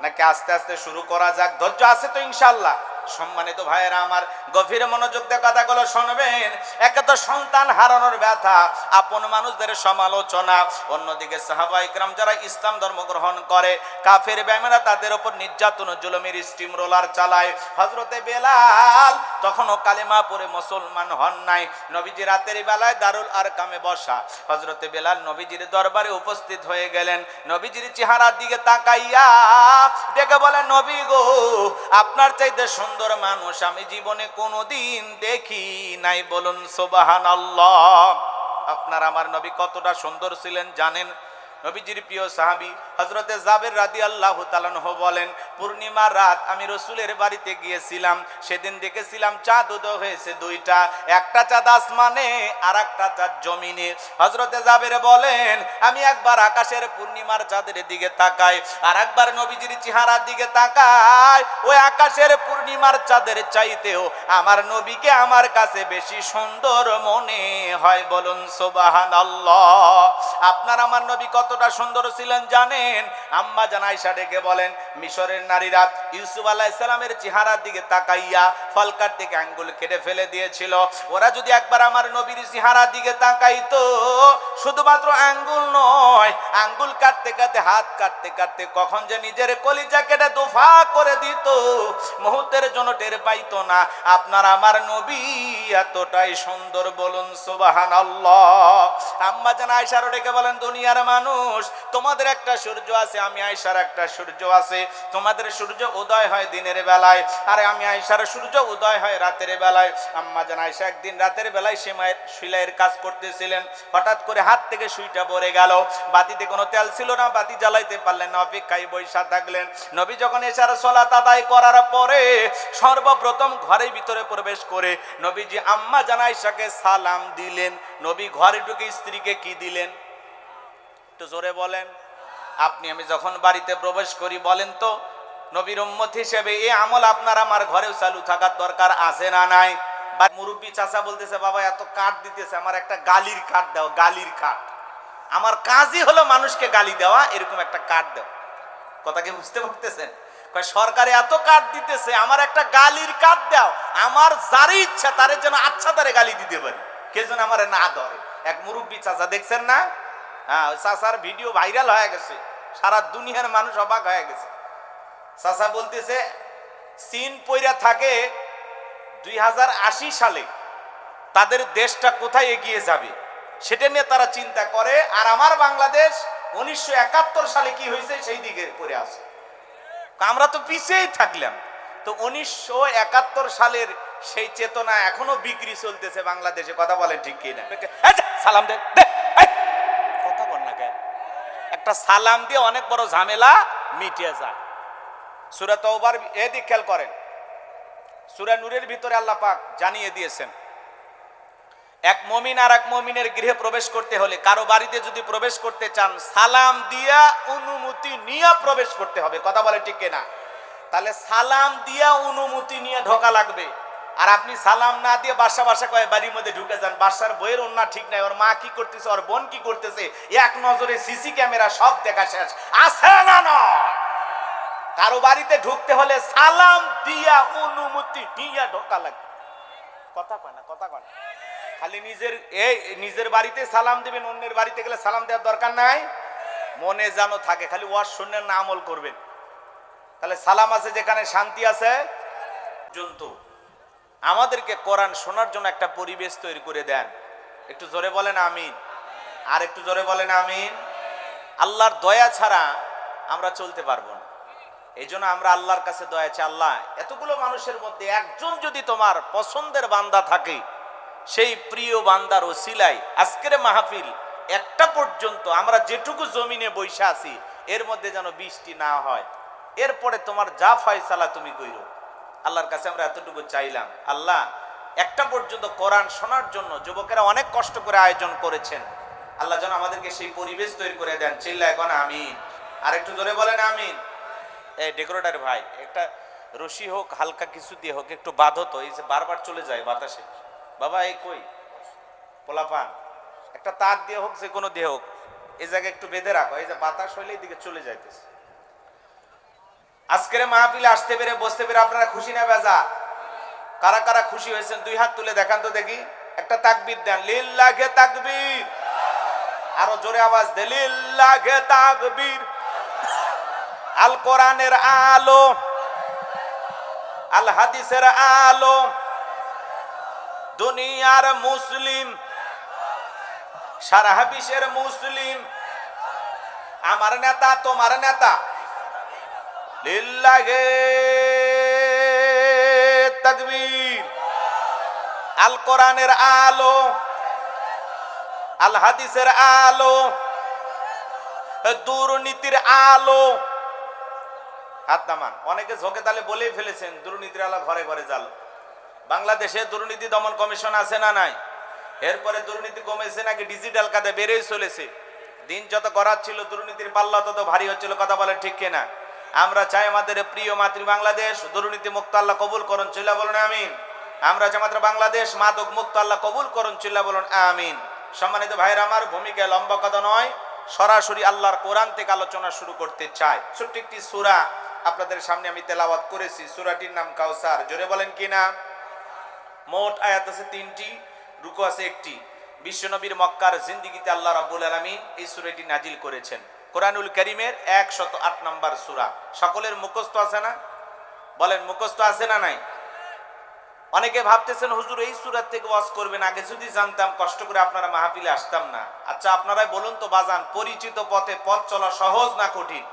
নাকি আস্তে আস্তে শুরু করা যাক? ধৈর্য আছে তো ইনশাআল্লাহ? সম্মানিত ভাইয়েরা আমার, গভীর মনোযোগ দিয়ে কথাগুলো শুনবেন। একে তো সন্তান হারানোর ব্যথা, আপন মানুষদের সমালোচনা, অন্যদিকে সাহাবা ইকরাম যারা ইসলাম ধর্ম গ্রহণ করে, কাফের বেঈমানরা তাদের উপর নির্যাতন জুলুমের স্টিম রোলার চালায়। হযরতে বেলাল তখনও কালেমা পড়ে মুসলমান হন নাই। নবীজি রাতের বেলায় দারুল আরকামে বসা, হযরতে বেলাল নবীজির দরবারে উপস্থিত হয়ে গেলেন। নবীজির চেহারার দিকে তাকাইয়া ডেকে বলেন, নবী গো, আপনার চাইতে সুন্দর মানুষ আমি জীবনে কোনোদিন দেখি নাই, বলুন সুবহানাল্লাহ। আপনার আমার নবী কতটা সুন্দর ছিলেন জানেন? নবীজির প্রিয় সাহাবী হযরতে জাবের রাদিয়াল্লাহু তাআলা আনহু বলেন, পূর্ণিমার রাত আমি রাসূলের বাড়িতে গিয়েছিলাম। সেদিন দেখেছিলাম চাঁদ উদয় হয়েছে 2টা, একটা চাঁদ আসমানে আর একটা চাঁদ জমিনে। হযরতে জাবের বলেন, আমি একবার আকাশের পূর্ণিমার চাঁদের দিকে তাকাই, আর একবার নবীজির চেহারার দিকে তাকাই। ওই আকাশের পূর্ণিমার চাঁদের চাইতেও আমার নবীকে আমার কাছে বেশি সুন্দর মনে হয়, বলুন সুবহানাল্লাহ। আপনার আমার নবী কতটা সুন্দর ছিলেন জানেন? আম্মা জান আয়েশা ডেকে বলেন, মিশরের নারীরা ইউসুফ আলাইহিস সালামের চেহারার দিকে তাকাইয়া ফল কাটতে গিয়ে আঙ্গুল কেটে ফেলে দিয়েছিল। ওরা যদি একবার আমার নবীর চেহারার দিকে তাকাইতো, শুধুমাত্র আঙ্গুল নয়, আঙ্গুল কাটতে কাটতে হাত কাটতে কাটতে কখন যে নিজের কলিজা কেটে দোফা করে দিত, মুহূর্তের জন্য টের পাইতো না। আপনার আমার নবী এতটাই সুন্দর, বলুন সুবহানাল্লাহ। আম্মা জান আয়েশা ডেকে বলেন, দুনিয়ার মানুষ, তোমাদের একটা সূর্য আছে, আমি আয়েশার একটা সূর্য আছে। তোমাদের সূর্য উদয় হয় দিনের বেলায়, আর আমি আয়েশার সূর্য উদয় হয় রাতের বেলায়। আম্মা জান আয়েশা একদিন রাতের বেলায় সেলাইয়ের কাজ করতেছিলেন। হঠাৎ করে হাত থেকে সুইটা পড়ে গেল। বাতিতে কোনো তেল ছিল না, বাতি জ্বালাইতে পারলেন না, অপেক্ষায় বসে থাকলেন। নবী যখন এশার সালাত আদায় করার পরে সর্বপ্রথম ঘরের ভিতরে প্রবেশ করে নবীজি আম্মা জান আয়েশাকে সালাম দিলেন। নবী ঘরে ঢুকে স্ত্রীকে কি দিলেন? একটু জোরে বলেন। আপনি আমি যখন বাড়িতে প্রবেশ করি, বলেন তো নবীর উম্মত হিসেবে এই আমল আপনার আমার ঘরেও চালু থাকার দরকার আছে না নাই? বা মুরব্বী চাচা বলতেছে, বাবা এত কাঠ দিতেছে, আমার একটা গালির কাঠ দাও, গালির কাঠ। আমার কাজই হলো মানুষকে গালি দেওয়া, এরকম একটা কাঠ দাও। কথা কি বুঝতে পারতেছেন? সরকারে এত কাঠ দিতেছে, আমার একটা গালির কাঠ দাও, আমার যারই ইচ্ছা তারে যেন আচ্ছা তারে গালি দিতে পারি, কে যেন আমার না ধরে। এক মুরব্বী চাচা, দেখছেন না? হ্যাঁ, ওই চাচার ভিডিও ভাইরাল হয়ে গেছে, সারা দুনিয়ার মানুষ অবাক হয়ে গেছে। চাচা বলতেছে, চীন পইরা থাকে 2080 সালে তাদের দেশটা কোথায় এগিয়ে যাবে সেটা নিয়ে তারা চিন্তা করে, আর আমার বাংলাদেশ 1971 সালে কি হয়েছে সেই দিকে পড়ে আছে। আমরা তো পিছিয়েই থাকলাম। তো 1971 সালের সেই চেতনা এখনো বিক্রি চলতেছে বাংলাদেশে। কথা বলেন ঠিক কি না? সালাম দে, কথা বল না কে? একটা সালাম দিয়ে অনেক বড় ঝামেলা মিটিয়ে যায়। সূরা তাওবার এদিক খেয়াল করেন, সূরা নূরের ভিতরে আল্লাহ পাক জানিয়ে দিয়েছেন, এক মুমিন আর এক মুমিনের গৃহে প্রবেশ করতে হলে, কারো বাড়িতে যদি প্রবেশ করতে চান, সালাম দিয়া অনুমতি নিয়ে প্রবেশ করতে হবে। কথা বলে ঠিক কিনা? তাহলে সালাম দিয়া অনুমতি নিয়ে ঢোকা লাগবে। আর আপনি সালাম না দিয়ে বাসা বাসা কয়ে বাড়ির মধ্যে ঢুকে যান, বাসার বইয়ের অন্যা ঠিক নাই, ওর মা কি করতেছে, ওর বোন কি করতেছে, এক নজরে সিসি ক্যামেরা সব দেখা শেষ, আছে না নয়? কারো বাড়িতে ঢুকতে হলে সালাম দিয়া অনুমতি নিয়ে ঢোকা লাগবে। কথা কয় না, কথা কয় না। খালি নিজের বাড়িতে সালাম দিবেন, অন্যের বাড়িতে গেলে সালাম দেওয়ার দরকার নাই। মনে যেন থাকে খালি ওয়াজ শুনলেন না, আমল করবেন। তাহলে সালাম আছে যেখানে শান্তি আছে। জন্তু আমাদেরকে কোরআন শোনার জন্য একটা পরিবেশ তৈরি করে দেন। একটু জোরে বলেন আমিন। আর একটু জোরে বলেন আমিন। আল্লাহর দয়া ছাড়া আমরা চলতে পারবো না। এই জন্য আমরা আল্লাহর কাছে দয়া চাই, আল্লাহ এতগুলো মানুষের মধ্যে একজন যদি তোমার পছন্দের বান্দা থাকে, সেই প্রিয় বান্দার ওসিলায় আজকের মাহফিল একটা পর্যন্ত আমরা যেটুকু জমিনে বৈশা আছি এর মধ্যে যেন বৃষ্টি না হয়। এরপরে তোমার যা ফয়সালা তুমি কইরো। আল্লাহর কাছে আমরা এতটুকু চাইলাম, আল্লাহ একটা পর্যন্ত কোরআন শোনার জন্য যুবকেরা অনেক কষ্ট করে আয়োজন করেছেন, আল্লাহ যেন আমাদেরকে সেই পরিবেশ তৈরি করে দেন। চিল্লা এখন আমিন। আর একটু জোরে বলেন আমিন। এই ডেকোরেটর ভাই, একটা রশি হোক হালকা কিছু দিয়ে হোক একটু বাঁধো তো, এই যে বারবার চলে যায় বাতাসে। বাবা এই কই পোলাপান, একটা তার দিয়ে হোক যে কোনো দিয়ে হোক এই জায়গায় একটু বেঁধে রাখো, এই যে বাতাস হইলে এদিকে চলে যাইতেছে। আজকের মাহফিলে আসতে পেরে বসতে পেরে আপনারা খুশি না বেজা? কারা কারা খুশি হয়েছেন দুই হাত তুলে দেখান তো দেখি। একটা তাকবীর দেন, লিল্লাহে তাকবীর। আরো জোরে আওয়াজ দেন, লিল্লাহে তাকবীর। আল কোরআনের আলো, আল হাদিসের আলো, দুনিয়ার মুসলিম, সারা বিশ্বের মুসলিম, আমার নেতা তোমার নেতা। লিল্লাহে তাকবীর। আল কোরআনের আলো, আল হাদিসের আলো, দুর্নীতির আলো। হাত নামান। অনেকে ঝোঁকে তালে বলেই ফেলেছেন দুর্নীতির আলো ঘরে ঘরে জাল। বাংলাদেশে দুর্নীতি দমন কমিশন আছে না নাই? এরপরে দুর্নীতি কমেছে নাকি ডিজিটাল কাজে বেড়েই চলেছে। দিন যত করার ছিল দুর্নীতির পাল্লা তত ভারী হচ্ছিল। কথা বলেন ঠিক কিনা? আমরা চাই আমাদের প্রিয় মাতৃ বাংলাদেশ দুর্নীতি মুক্ত আল্লাহ কবুল করুন, চিল্লা বলুন আমিন। আমরা চাই আমাদের বাংলাদেশ মাদক মুক্ত আল্লাহ কবুল করুন, চিল্লা বলুন আমিন। সম্মানিত ভাইরা আমার, ভূমিকা লম্বা কথা নয়, সরাসরি আল্লাহর কোরআন থেকে আলোচনা শুরু করতে চাই। ছোট্ট একটি সূরা আপনাদের সামনে আমি তেলাওয়াত করেছি। সূরাটির নাম কাউসার। জোরে বলেন কি না? মোট আয়াত আছে 3টি, রুকু আছে 1টি। বিশ্বনবীর মক্কার জিন্দেগিতে আল্লাহ রাব্বুল আলামিন এই সূরাটি নাজিল করেছেন। কোরআনুল কারীমের 108 নম্বর সূরা। সকলের মুখস্থ আছে না? বলেন মুখস্থ আছে না নাই? অনেকে ভাবতেছেন হুজুর এই সূরা থেকে ওয়াজ করবেন, আগে যদি জানতাম কষ্ট করে আপনারা মাহফিলে আসতাম না। আচ্ছা আপনারাই বলুন তো বাজান, পরিচিত পথে পথ চলা সহজ না কঠিন?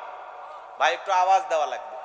ভাই একটু আওয়াজ দেওয়া লাগবে।